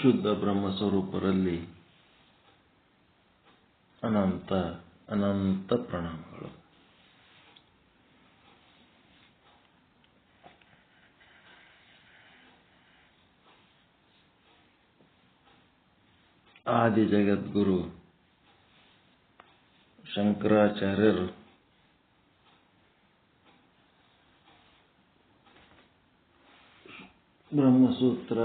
ಶುದ್ಧ ಬ್ರಹ್ಮ ಸ್ವರೂಪರಲ್ಲಿ ಅನಂತ ಅನಂತ ಪ್ರಣಾಮಗಳು. ಆದಿ ಜಗದ್ಗುರು ಶಂಕರಾಚಾರ್ಯರು ಬ್ರಹ್ಮಸೂತ್ರ,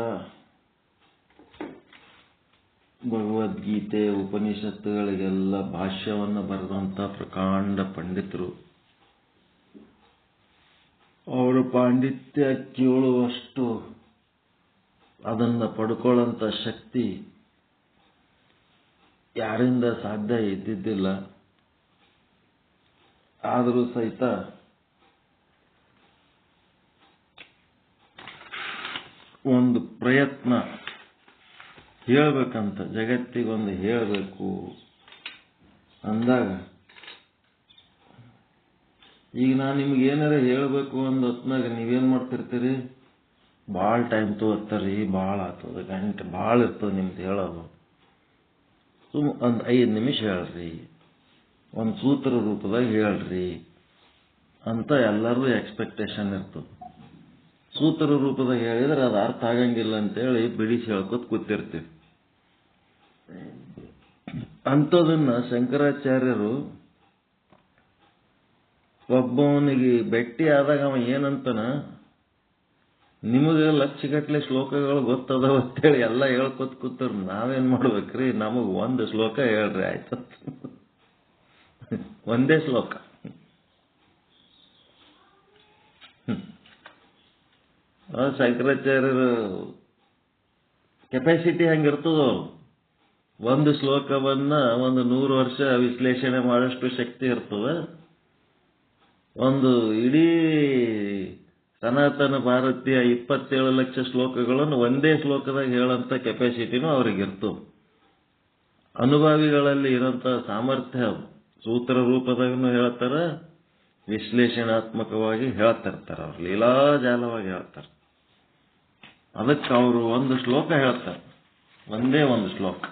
ಭಗವದ್ಗೀತೆ, ಉಪನಿಷತ್ತುಗಳಿಗೆಲ್ಲ ಭಾಷ್ಯವನ್ನು ಬರೆದಂಥ ಪ್ರಕಾಂಡ ಪಂಡಿತರು. ಅವರ ಪಾಂಡಿತ್ಯ ಕೇಳುವಷ್ಟು ಅದನ್ನು ಪಡ್ಕೊಳ್ಳೋಂಥ ಶಕ್ತಿ ಯಾರಿಂದ ಸಾಧ್ಯ ಇದ್ದಿದ್ದಿಲ್ಲ. ಆದರೂ ಸಹಿತ ಒಂದು ಪ್ರಯತ್ನ ಹೇಳಬೇಕಂತ, ಜಗತ್ತಿಗೊಂದು ಹೇಳಬೇಕು ಅಂದಾಗ, ಈಗ ನಾನು ನಿಮ್ಗೆ ಏನಾರ ಹೇಳಬೇಕು ಅಂದ ಹೊತ್ನಾಗ ನೀವೇನು ಮಾಡ್ತಿರ್ತೀರಿ? ಭಾಳ ಟೈಮ್ ತಗೋತಾರಿ, ಭಾಳ ಆಗ್ತದೆ, ಗಂಟೆ ಭಾಳ ಇರ್ತದೆ ನಿಮ್ದು ಹೇಳೋದು. ಒಂದು 5 ನಿಮಿಷ ಹೇಳ್ರಿ, ಒಂದು ಸೂತ್ರ ರೂಪದಾಗ ಹೇಳ್ರಿ ಅಂತ ಎಲ್ಲರದು ಎಕ್ಸ್ಪೆಕ್ಟೇಷನ್ ಇರ್ತದೆ. ಸೂತ್ರ ರೂಪದಾಗ ಹೇಳಿದ್ರೆ ಅದು ಅರ್ಥ ಆಗಂಗಿಲ್ಲ ಅಂತೇಳಿ ಬಿಡಿಸಿ ಹೇಳ್ಕೊತ ಕೂತಿರ್ತೀವಿ. ಅಂಥದನ್ನ ಶಂಕರಾಚಾರ್ಯರು ಒಬ್ಬವನಿಗೆ ಭೇಟಿ ಆದಾಗ ಅವ ಏನಂತಾನ, ನಿಮಗೆ ಲಕ್ಷಗಟ್ಟಲೆ ಶ್ಲೋಕಗಳು ಗೊತ್ತದವ ಅಂತೇಳಿ ಎಲ್ಲ ಹೇಳ್ಕೊತ ಕೂತರು. ನಾವೇನ್ ಮಾಡ್ಬೇಕ್ರಿ? ನಮಗ್ ಒಂದು ಶ್ಲೋಕ ಹೇಳ್ರಿ ಆಯ್ತು. ಒಂದೇ ಶ್ಲೋಕ. ಶಂಕರಾಚಾರ್ಯರ ಕೆಪಾಸಿಟಿ ಹೆಂಗಿರ್ತದೋ, ಒಂದು ಶ್ಲೋಕವನ್ನ 100 ವರ್ಷ ವಿಶ್ಲೇಷಣೆ ಮಾಡೋಷ್ಟು ಶಕ್ತಿ ಇರ್ತದೆ. ಒಂದು ಇಡೀ ಸನಾತನ ಭಾರತೀಯ 27 ಲಕ್ಷ ಶ್ಲೋಕಗಳನ್ನು ಒಂದೇ ಶ್ಲೋಕದಾಗ ಹೇಳೋಂಥ ಕೆಪಾಸಿಟಿನೂ ಅವ್ರಿಗಿರ್ತದೆ. ಅನುಭವಿಗಳಲ್ಲಿ ಇರೋಂಥ ಸಾಮರ್ಥ್ಯ ಸೂತ್ರ ರೂಪದಾಗೂ ಹೇಳ್ತಾರೆ, ವಿಶ್ಲೇಷಣಾತ್ಮಕವಾಗಿ ಹೇಳ್ತಿರ್ತಾರೆ. ಅವ್ರು ಲೀಲಾಜಾಲವಾಗಿ ಹೇಳ್ತಾರೆ. ಅದಕ್ಕೆ ಅವರು ಒಂದು ಶ್ಲೋಕ ಹೇಳ್ತಾರೆ, ಒಂದೇ ಒಂದು ಶ್ಲೋಕ.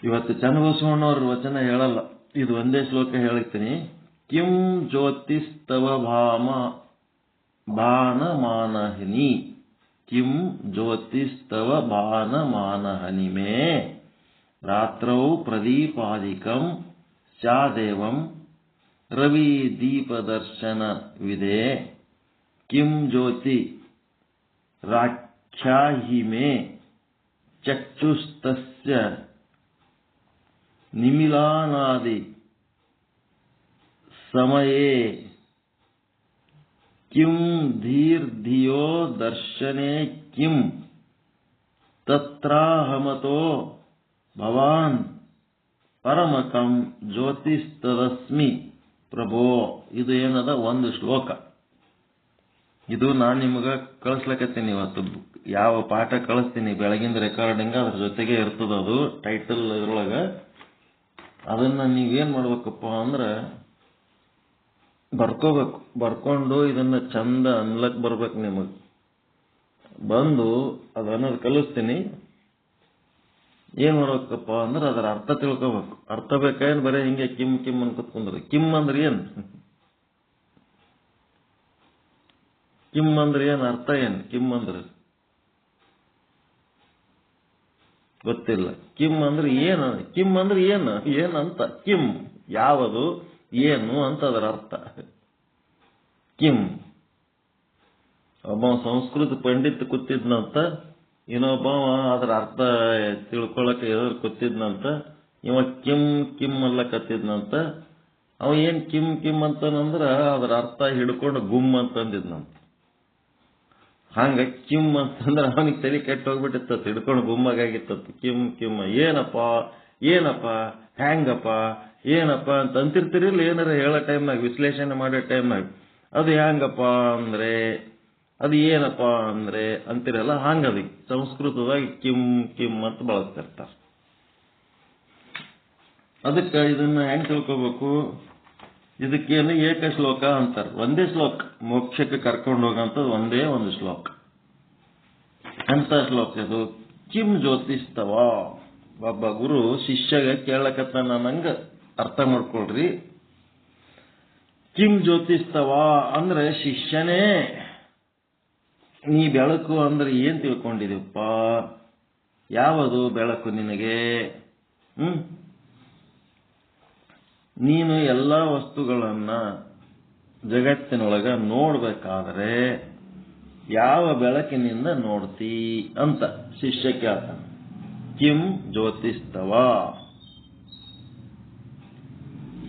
ಇವತ್ತು ಚನ್ನಬಸವಣ್ಣವ್ರ ವಚನ ಹೇಳಲ್ಲ, ಇದು ಒಂದೇ ಶ್ಲೋಕ ಹೇಳ್ತೀನಿ. ಕಿಂ ಜ್ಯೋತಿಸ್ತವ ಭಾನಮಾನಹನಿ, ಕಿಂ ಜ್ಯೋತಿಸ್ತವ ಭಾನಮಾನಹನಿ ಮೇ ರಾತ್ರೌ ಪ್ರದೀಪಾದಿಕಂ ಸ್ಯಾದೇವಂ ರವಿ ದೀಪದರ್ಶನ ವಿದೆ, ಕಿಂ ಜ್ಯೋತಿ ರಾಖ್ಯಾಹಿ ಮೇ ಚಕ್ಷುಸ್ತಸ್ಯ ನಿಮಿಲಾನಾದಿ ಸಮಯೇ, ಕಿಂ ಧೀರ್ಧಿಯೋ ದರ್ಶನೆ ಕಿಂ ತತ್ರಾಹಮತೋ ಭವಾನ್ ಪರಮಕಂ ಜ್ಯೋತಿಸ್ತದಸ್ಮಿ ಪ್ರಭೋ. ಇದು ಏನದ ಒಂದು ಶ್ಲೋಕ. ಇದು ನಾನು ನಿಮಗೆ ಕಳಿಸ್ಲಕತ್ತೀನಿ. ಇವತ್ತು ಯಾವ ಪಾಠ ಕಳಿಸ್ತೀನಿ ಬೆಳಗಿಂದ ರೆಕಾರ್ಡಿಂಗ್ ಅದ್ರ ಜೊತೆಗೆ ಇರ್ತದ, ಅದು ಟೈಟಲ್ ಇದ್ರೊಳಗೆ. ಅದನ್ನ ನೀವೇನ್ ಮಾಡ್ಬೇಕಪ್ಪ ಅಂದ್ರೆ ಬರ್ಕೋಬೇಕು. ಬರ್ಕೊಂಡು ಇದನ್ನ ಚಂದ ಅನ್ಲಕ್ ಬರ್ಬೇಕು. ನಿಮಗೆ ಬಂದು ಅದನ್ನೋದು ಕಲಿಸ್ತೀನಿ. ಏನ್ ಮಾಡ್ಬೇಕಪ್ಪ ಅಂದ್ರೆ ಅದರ ಅರ್ಥ ತಿಳ್ಕೋಬೇಕು. ಅರ್ಥ ಬೇಕಾಯನ್ ಬರೀ ಹಿಂಗೆ ಕಿಮ್ ಕಿಮ್ ಅನ್ಕೊತ್ ಕುಂದ್ರಿ. ಕಿಮ್ ಅಂದ್ರೆ ಏನ್? ಕಿಮ್ ಅಂದ್ರೆ ಏನ್? ಅರ್ಥ ಏನ್? ಕಿಮ್ ಅಂದ್ರೆ ಗೊತ್ತಿಲ್ಲ. ಕಿಮ್ ಅಂದ್ರೆ ಏನು? ಕಿಮ್ ಅಂದ್ರೆ ಏನು? ಏನಂತ? ಕಿಮ್ ಯಾವುದು, ಏನು ಅಂತ ಅದರ ಅರ್ಥ. ಕಿಮ್. ಒಬ್ಬ ಸಂಸ್ಕೃತ ಪಂಡಿತ್ ಕೂತಿದ್ನಂತ, ಇನ್ನೊಬ್ಬ ಅದರ ಅರ್ಥ ತಿಳ್ಕೊಳಕ್ಕೆ ಎದುರು ಕೂತಿದ್ನಂತ. ಇವ ಕಿಮ್ ಕಿಮ್ ಅಲ್ಲಕತ್ತಿದ್ನಂತ. ಅವ ಏನ್ ಕಿಮ್ ಕಿಮ್ ಅಂತಂದ್ರ ಅದರ ಅರ್ಥ ಹಿಡ್ಕೊಂಡು ಗುಮ್ ಅಂತಂದಿದ್ನಂತ. ಹಂಗ ಕಿಮ್ ಅಂತಂದ್ರೆ ಅವನಿಗೆ ತಲೆ ಕೆಟ್ಟ ಹೋಗ್ಬಿಟ್ಟಿತ್ತ, ಹಿಡ್ಕೊಂಡು ಗುಮ್ಮಾಗಿತ್ತ. ಕಿಮ್ ಕಿಮ್ ಏನಪ್ಪ ಏನಪ್ಪ ಹ್ಯಾಂಗಪ್ಪ ಏನಪ್ಪ ಅಂತ ಅಂತಿರ್ತಿರಿಲ್ಲ. ಏನಾರ ಹೇಳೋ ಟೈಮ್ನಾಗ, ವಿಶ್ಲೇಷಣೆ ಮಾಡೋ ಟೈಮ್ನಾಗ ಅದು ಹ್ಯಾಂಗಪ್ಪ ಅಂದ್ರೆ, ಅದು ಏನಪ್ಪ ಅಂದ್ರೆ ಅಂತಿರಲ್ಲ, ಹಂಗದಿ ಸಂಸ್ಕೃತವಾಗಿ ಕಿಮ್ ಕಿಮ್ ಅಂತ ಬಳಸ್ತಿರ್ತಾರೆ. ಅದಕ್ಕೆ ಇದನ್ನ ಹೆಂಗ್ ತಿಳ್ಕೋಬೇಕು? ಇದಕ್ಕೇನು ಏಕ ಶ್ಲೋಕ ಅಂತಾರೆ. ಒಂದೇ ಶ್ಲೋಕ ಮೋಕ್ಷಕ್ಕೆ ಕರ್ಕೊಂಡು ಹೋಗಂತದ್ದು ಒಂದೇ ಒಂದು ಶ್ಲೋಕ. ಅಂತ ಶ್ಲೋಕ ಇದು. ಕಿಂ ಜ್ಯೋತಿಸ್ತವ. ಒಬ್ಬ ಗುರು ಶಿಷ್ಯಗೆ ಕೇಳಕತ್ತಾನ, ನಂಗ ಅರ್ಥ ಮಾಡ್ಕೊಳ್ರಿ. ಕಿಂ ಜ್ಯೋತಿಸ್ತವ ಅಂದ್ರೆ ಶಿಷ್ಯನೇ ನೀ ಬೆಳಕು ಅಂದ್ರೆ ಏನ್ ತಿಳ್ಕೊಂಡಿದೀವಪ್ಪ? ಯಾವುದು ಬೆಳಕು ನಿನಗೆ? ನೀನು ಎಲ್ಲಾ ವಸ್ತುಗಳನ್ನ ಜಗತ್ತಿನೊಳಗ ನೋಡ್ಬೇಕಾದ್ರೆ ಯಾವ ಬೆಳಕಿನಿಂದ ನೋಡ್ತಿ ಅಂತ ಶಿಷ್ಯ ಕೇಳ್ತಾನೆ. ಕಿಂ ಜ್ಯೋತಿಸ್ತವ.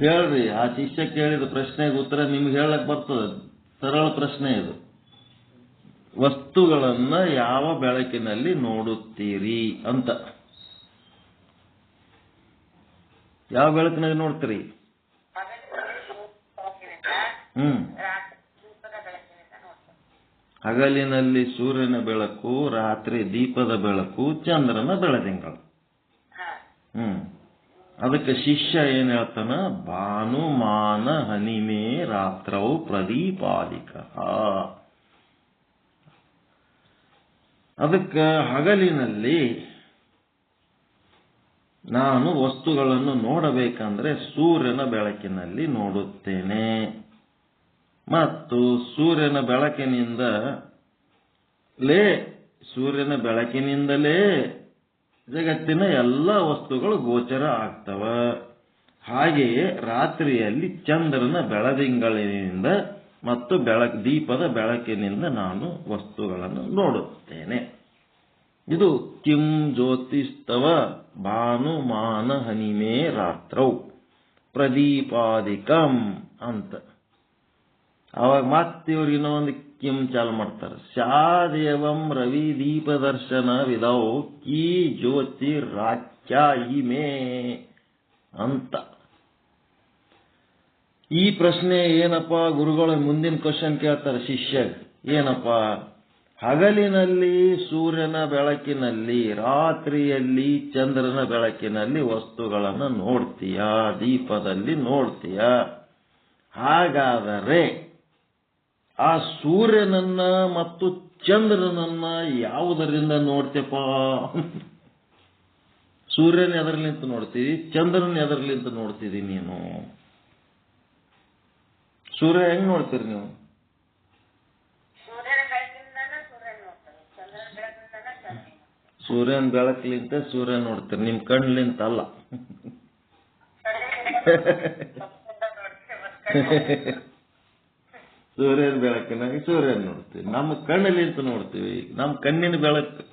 ಹೇಳ್ರಿ, ಆ ಶಿಷ್ಯ ಕೇಳಿದ ಪ್ರಶ್ನೆಗೆ ಉತ್ತರ ನಿಮ್ಗೆ ಹೇಳಕ್ ಬರ್ತದೆ. ಸರಳ ಪ್ರಶ್ನೆ ಇದು. ವಸ್ತುಗಳನ್ನ ಯಾವ ಬೆಳಕಿನಲ್ಲಿ ನೋಡುತ್ತೀರಿ ಅಂತ. ಯಾವ ಬೆಳಕಿನಲ್ಲಿ ನೋಡ್ತೀರಿ? ಹಗಲಿನಲ್ಲಿ ಸೂರ್ಯನ ಬೆಳಕು, ರಾತ್ರಿ ದೀಪದ ಬೆಳಕು, ಚಂದ್ರನ ಬೆಳದಿಂಗಳು. ಅದಕ್ಕೆ ಶಿಷ್ಯ ಏನ್ ಹೇಳ್ತಾನ? ಭಾನುಮಾನ ಹನಿಮೆ ರಾತ್ರೌ ಪ್ರದೀಪಾದಿಕ. ಅದಕ್ಕೆ ಹಗಲಿನಲ್ಲಿ ನಾನು ವಸ್ತುಗಳನ್ನು ನೋಡಬೇಕಂದ್ರೆ ಸೂರ್ಯನ ಬೆಳಕಿನಲ್ಲಿ ನೋಡುತ್ತೇನೆ. ಮತ್ತು ಸೂರ್ಯನ ಬೆಳಕಿನಿಂದಲೇ ಜಗತ್ತಿನ ಎಲ್ಲ ವಸ್ತುಗಳು ಗೋಚರ ಆಗ್ತವ. ಹಾಗೆಯೇ ರಾತ್ರಿಯಲ್ಲಿ ಚಂದ್ರನ ಬೆಳದಿಂಗಳಿನಿಂದ ಮತ್ತು ದೀಪದ ಬೆಳಕಿನಿಂದ ನಾನು ವಸ್ತುಗಳನ್ನು ನೋಡುತ್ತೇನೆ. ಇದು ಕಿಂ ಜ್ಯೋತಿಸ್ತವ ಭಾನುಮಾನ ಹನಿಮೆ ರಾತ್ರೌ ಪ್ರದೀಪಾದಿಕಂ ಅಂತ. ಅವಾಗ ಮತ್ತೆ ಇವ್ರು ಇನ್ನೊಂದು ಕಿಂ ಚಾಲು ಮಾಡ್ತಾರೆ. ಸ್ಯಾದೇವಂ ರವಿ ದೀಪದರ್ಶನ ವಿಧೌ ಕೀ ಜ್ಯೋತಿ ರಾಖ್ಯಾ ಇಮೇ ಅಂತ. ಈ ಪ್ರಶ್ನೆ ಏನಪ್ಪ? ಗುರುಗಳು ಮುಂದಿನ ಕ್ವಶನ್ ಕೇಳ್ತಾರೆ ಶಿಷ್ಯ. ಏನಪ್ಪ? ಹಗಲಿನಲ್ಲಿ ಸೂರ್ಯನ ಬೆಳಕಿನಲ್ಲಿ, ರಾತ್ರಿಯಲ್ಲಿ ಚಂದ್ರನ ಬೆಳಕಿನಲ್ಲಿ ವಸ್ತುಗಳನ್ನು ನೋಡ್ತೀಯಾ, ದೀಪದಲ್ಲಿ ನೋಡ್ತೀಯಾ? ಹಾಗಾದರೆ ಆ ಸೂರ್ಯನನ್ನ ಮತ್ತು ಚಂದ್ರನನ್ನ ಯಾವುದರಿಂದ ನೋಡ್ತೇಪ? ಸೂರ್ಯನ ಎದರ್ಲಿಂತ ನೋಡ್ತೀವಿ, ಚಂದ್ರನ ಎದರ್ಲಿಂತ ನೋಡ್ತಿದಿ ನೀನು? ಸೂರ್ಯ ಹೆಂಗ್ ನೋಡ್ತೀರಿ ನೀವು? ಸೂರ್ಯನ ಬೆಳಕಲಿಂತ ಸೂರ್ಯ ನೋಡ್ತೀರಿ, ನಿಮ್ ಕಣ್ಲಿಂತ ಅಲ್ಲ. ಸೂರ್ಯನ ಬೆಳಕಿನಾಗಿ ಸೂರ್ಯನ ನೋಡ್ತೀವಿ, ನಮ್ಮ ಕಣ್ಣಲ್ಲಿಂತ ನೋಡ್ತೀವಿ, ನಮ್ಮ ಕಣ್ಣಿನ ಬೆಳಕು.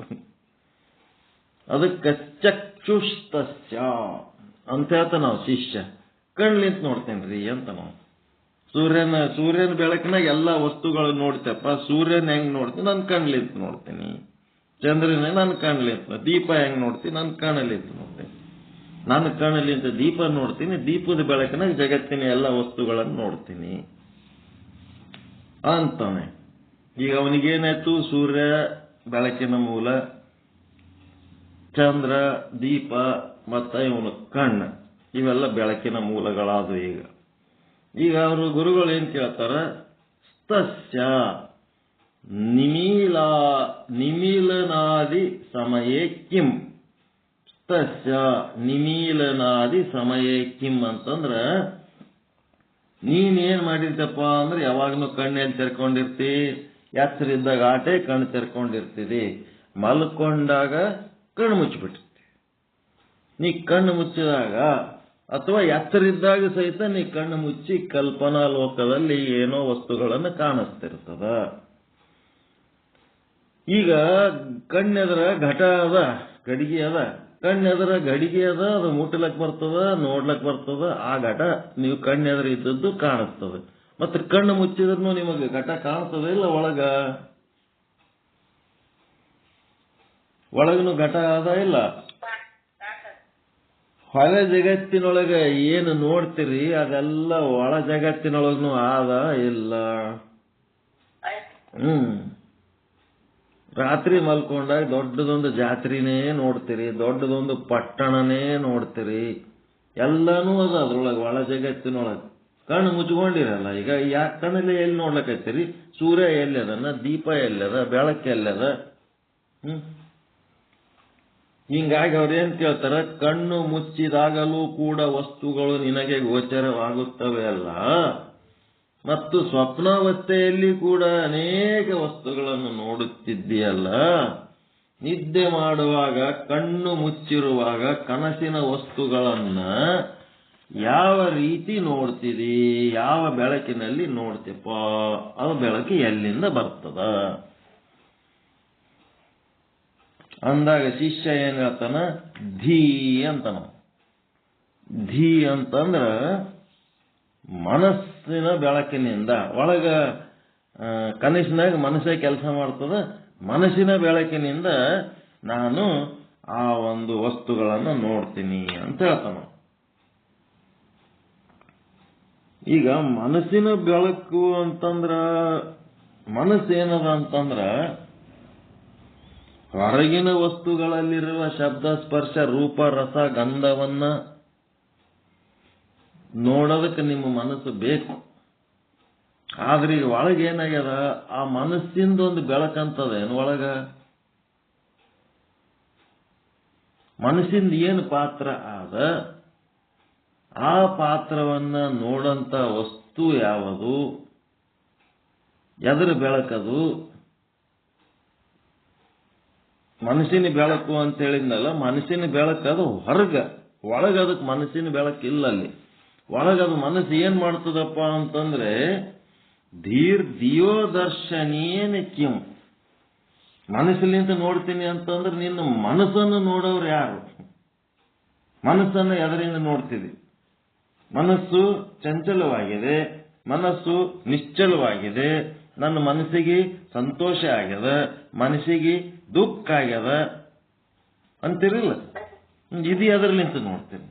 ಅದಕ್ಕೆ ಚಕ್ಷುಸ್ತಸ್ಯ ಅಂತ ಹೇಳ್ತ ನಾವು ಶಿಷ್ಯ. ಕಣ್ಲಿಂತ ನೋಡ್ತೇನ್ರಿ ಅಂತ ನಾವು. ಸೂರ್ಯನ ಬೆಳಕಿನಾಗ ಎಲ್ಲಾ ವಸ್ತುಗಳು ನೋಡ್ತೇಪ್ಪ. ಸೂರ್ಯನ ಹೆಂಗ್ ನೋಡ್ತೀನಿ? ನನ್ನ ಕಣ್ಲಿಂತ ನೋಡ್ತೀನಿ. ಚಂದ್ರನ ನನ್ನ ಕಣ್ಲಿಂತ. ದೀಪ ಹೆಂಗ್ ನೋಡ್ತೀನಿ? ನನ್ನ ಕಣ್ಣಲ್ಲಿಂತ ನೋಡ್ತೀನಿ. ನನ್ನ ಕಣ್ಣಲ್ಲಿಂತ ದೀಪ ನೋಡ್ತೀನಿ. ದೀಪದ ಬೆಳಕಿನಾಗ ಜಗತ್ತಿನ ಎಲ್ಲ ವಸ್ತುಗಳನ್ನು ನೋಡ್ತೀನಿ ಅಂತಾನೆ. ಈಗ ಅವನಿಗೇನಾಯ್ತು? ಸೂರ್ಯ ಬೆಳಕಿನ ಮೂಲ, ಚಂದ್ರ, ದೀಪ ಮತ್ತ ಇವನು ಕಣ್ಣು, ಇವೆಲ್ಲ ಬೆಳಕಿನ ಮೂಲಗಳಾದವು. ಈಗ ಅವರು ಗುರುಗಳು ಏನ್ ಕೇಳ್ತಾರ? ಸ್ತಸ್ಯ ನಿಮೀಲನಾದಿ ಸಮಯೇ ಕಿಂ. ಸ್ತಸ್ಯ ನಿಮೀಲನಾದಿ ಸಮಯೇ ಕಿಂ ಅಂತಂದ್ರ ನೀನೇನ್ ಮಾಡಿರ್ತಪ್ಪ ಅಂದ್ರೆ ಯಾವಾಗಲೂ ಕಣ್ಣೆಲ್ಲಿ ತೆರ್ಕೊಂಡಿರ್ತಿ? ಎಚ್ಚರಿದ್ದಾಗ ಆಟೆ ಕಣ್ಣು ತೆರ್ಕೊಂಡಿರ್ತಿದಿ, ಮಲ್ಕೊಂಡಾಗ ಕಣ್ಣು ಮುಚ್ಚಿಬಿಟ್ಟಿರ್ತಿ. ನೀ ಕಣ್ಣು ಮುಚ್ಚಿದಾಗ ಅಥವಾ ಎಚ್ಚರಿದ್ದಾಗ ಸಹಿತ ನೀ ಕಣ್ಣು ಮುಚ್ಚಿ ಕಲ್ಪನಾ ಲೋಕದಲ್ಲಿ ಏನೋ ವಸ್ತುಗಳನ್ನು ಕಾಣಿಸ್ತಿರ್ತದ. ಈಗ ಕಣ್ಣೆದರ ಘಟ ಅದ, ಗಡಿಗೆ ಅದ. ಕಣ್ಣೆದರ ಗಡಿಗೆ ಅದ, ಅದು ಮುಟ್ಟಲಕ್ ಬರ್ತದ, ನೋಡ್ಲಕ್ ಬರ್ತದ. ಆ ಘಟ ನೀವು ಕಣ್ಣೆದರ ಇದ್ದದ್ದು ಕಾಣಿಸ್ತದ. ಮತ್ತೆ ಕಣ್ಣು ಮುಚ್ಚಿದ್ರೂ ನಿಮಗೆ ಘಟ ಕಾಣಿಸ್ತದ ಇಲ್ಲ? ಒಳಗನು ಘಟ ಅದ ಇಲ್ಲ? ಹೊರ ಜಗತ್ತಿನೊಳಗೆ ಏನು ನೋಡ್ತೀರಿ ಅದೆಲ್ಲ ಒಳ ಜಗತ್ತಿನೊಳಗೂ ಆದ ಇಲ್ಲ? ರಾತ್ರಿ ಮಲ್ಕೊಂಡಾಗ ದೊಡ್ಡದೊಂದು ಜಾತ್ರೆನೇ ನೋಡ್ತೀರಿ, ದೊಡ್ಡದೊಂದು ಪಟ್ಟಣನೇ ನೋಡ್ತೀರಿ, ಎಲ್ಲಾನು ಅದ ಅದ್ರೊಳಗೆ ಒಳ ಜಗತ್ತಿನೊಳಗೆ. ಕಣ್ಣು ಮುಚ್ಕೊಂಡಿರಲ್ಲ. ಈಗ ಯಾಕೆ ಕಣ್ಣಲ್ಲಿ ಎಲ್ಲಿ ನೋಡ್ಲಕತ್ತೀರಿ? ಸೂರ್ಯ ಎಲ್ಲದನ್ನ, ದೀಪ ಎಲ್ಲದ, ಬೆಳಕು ಎಲ್ಲದ, ಹಿಂಗಾಗಿ ಅವ್ರೇನ್ ಕೇಳ್ತಾರ, ಕಣ್ಣು ಮುಚ್ಚಿದಾಗಲೂ ಕೂಡ ವಸ್ತುಗಳು ನಿನಗೆ ಗೋಚರವಾಗುತ್ತವೆ ಅಲ್ಲ, ಮತ್ತು ಸ್ವಪ್ನಾವಸ್ಥೆಯಲ್ಲಿ ಕೂಡ ಅನೇಕ ವಸ್ತುಗಳನ್ನು ನೋಡುತ್ತಿದ್ದೀಯಲ್ಲ, ನಿದ್ದೆ ಮಾಡುವಾಗ ಕಣ್ಣು ಮುಚ್ಚಿರುವಾಗ ಕನಸಿನ ವಸ್ತುಗಳನ್ನ ಯಾವ ರೀತಿ ನೋಡ್ತಿದಿ, ಯಾವ ಬೆಳಕಿನಲ್ಲಿ ನೋಡ್ತಿಪ್ಪ, ಅದು ಬೆಳಕು ಎಲ್ಲಿಂದ ಬರ್ತದ ಅಂದಾಗ ಶಿಷ್ಯ ಏನ್ ಹೇಳ್ತಾನ, ಧೀ ಅಂತನ. ಧೀ ಅಂತಂದ್ರ ಮನಸ್ಸಿನ ಬೆಳಕಿನಿಂದ, ಒಳಗ ಕನಸಿನಾಗ ಮನಸ್ಸೇ ಕೆಲಸ ಮಾಡ್ತದ, ಮನಸ್ಸಿನ ಬೆಳಕಿನಿಂದ ನಾನು ಆ ಒಂದು ವಸ್ತುಗಳನ್ನು ನೋಡ್ತೀನಿ ಅಂತ ಹೇಳ್ತಾನ. ಈಗ ಮನಸ್ಸಿನ ಬೆಳಕು ಅಂತಂದ್ರ ಮನಸ್ಸೇನದ ಅಂತಂದ್ರ ಹೊರಗಿನ ವಸ್ತುಗಳಲ್ಲಿರುವ ಶಬ್ದ ಸ್ಪರ್ಶ ರೂಪ ರಸ ಗಂಧವನ್ನ ನೋಡೋದಕ್ಕೆ ನಿಮ್ಮ ಮನಸ್ಸು ಬೇಕು. ಆದ್ರೆ ಈಗ ಒಳಗೇನಾಗ್ಯದ, ಆ ಮನಸ್ಸಿಂದ ಒಂದು ಬೆಳಕಂತದ ಏನು ಒಳಗ, ಮನಸ್ಸಿಂದ ಏನು ಪಾತ್ರ ಆದ, ಆ ಪಾತ್ರವನ್ನ ನೋಡಂತ ವಸ್ತು ಯಾವುದು, ಎದ್ರ ಬೆಳಕದು. ಮನಸ್ಸಿನ ಬೆಳಕು ಅಂತ ಹೇಳಿದ್ನಲ್ಲ, ಮನಸ್ಸಿನ ಬೆಳಕದು ಹೊರಗ, ಒಳಗದಕ್ಕೆ ಮನಸ್ಸಿನ ಬೆಳಕಿಲ್ಲ. ಅಲ್ಲಿ ಒಳಗದು ಮನಸ್ಸು ಏನ್ ಮಾಡ್ತದಪ್ಪ ಅಂತಂದ್ರೆ, ಧಿಯೋ ದರ್ಶನೇನ ಕಿಂ, ಮನಸ್ಸಿನಿಂದ ನೋಡ್ತೀನಿ ಅಂತಂದ್ರೆ ನಿನ್ನ ಮನಸ್ಸನ್ನು ನೋಡೋರು ಯಾರು, ಮನಸ್ಸನ್ನು ಎದರಿಂದ ನೋಡ್ತೀವಿ. ಮನಸ್ಸು ಚಂಚಲವಾಗಿದೆ, ಮನಸ್ಸು ನಿಶ್ಚಲವಾಗಿದೆ, ನನ್ನ ಮನಸ್ಸಿಗೆ ಸಂತೋಷ ಆಗ್ಯದ, ಮನಸ್ಸಿಗೆ ದುಃಖ ಆಗ್ಯದ ಅಂತಿರಲಿಲ್ಲ. ಇದು ಅದರಲ್ಲಿಂತ ನೋಡ್ತೀನಿ.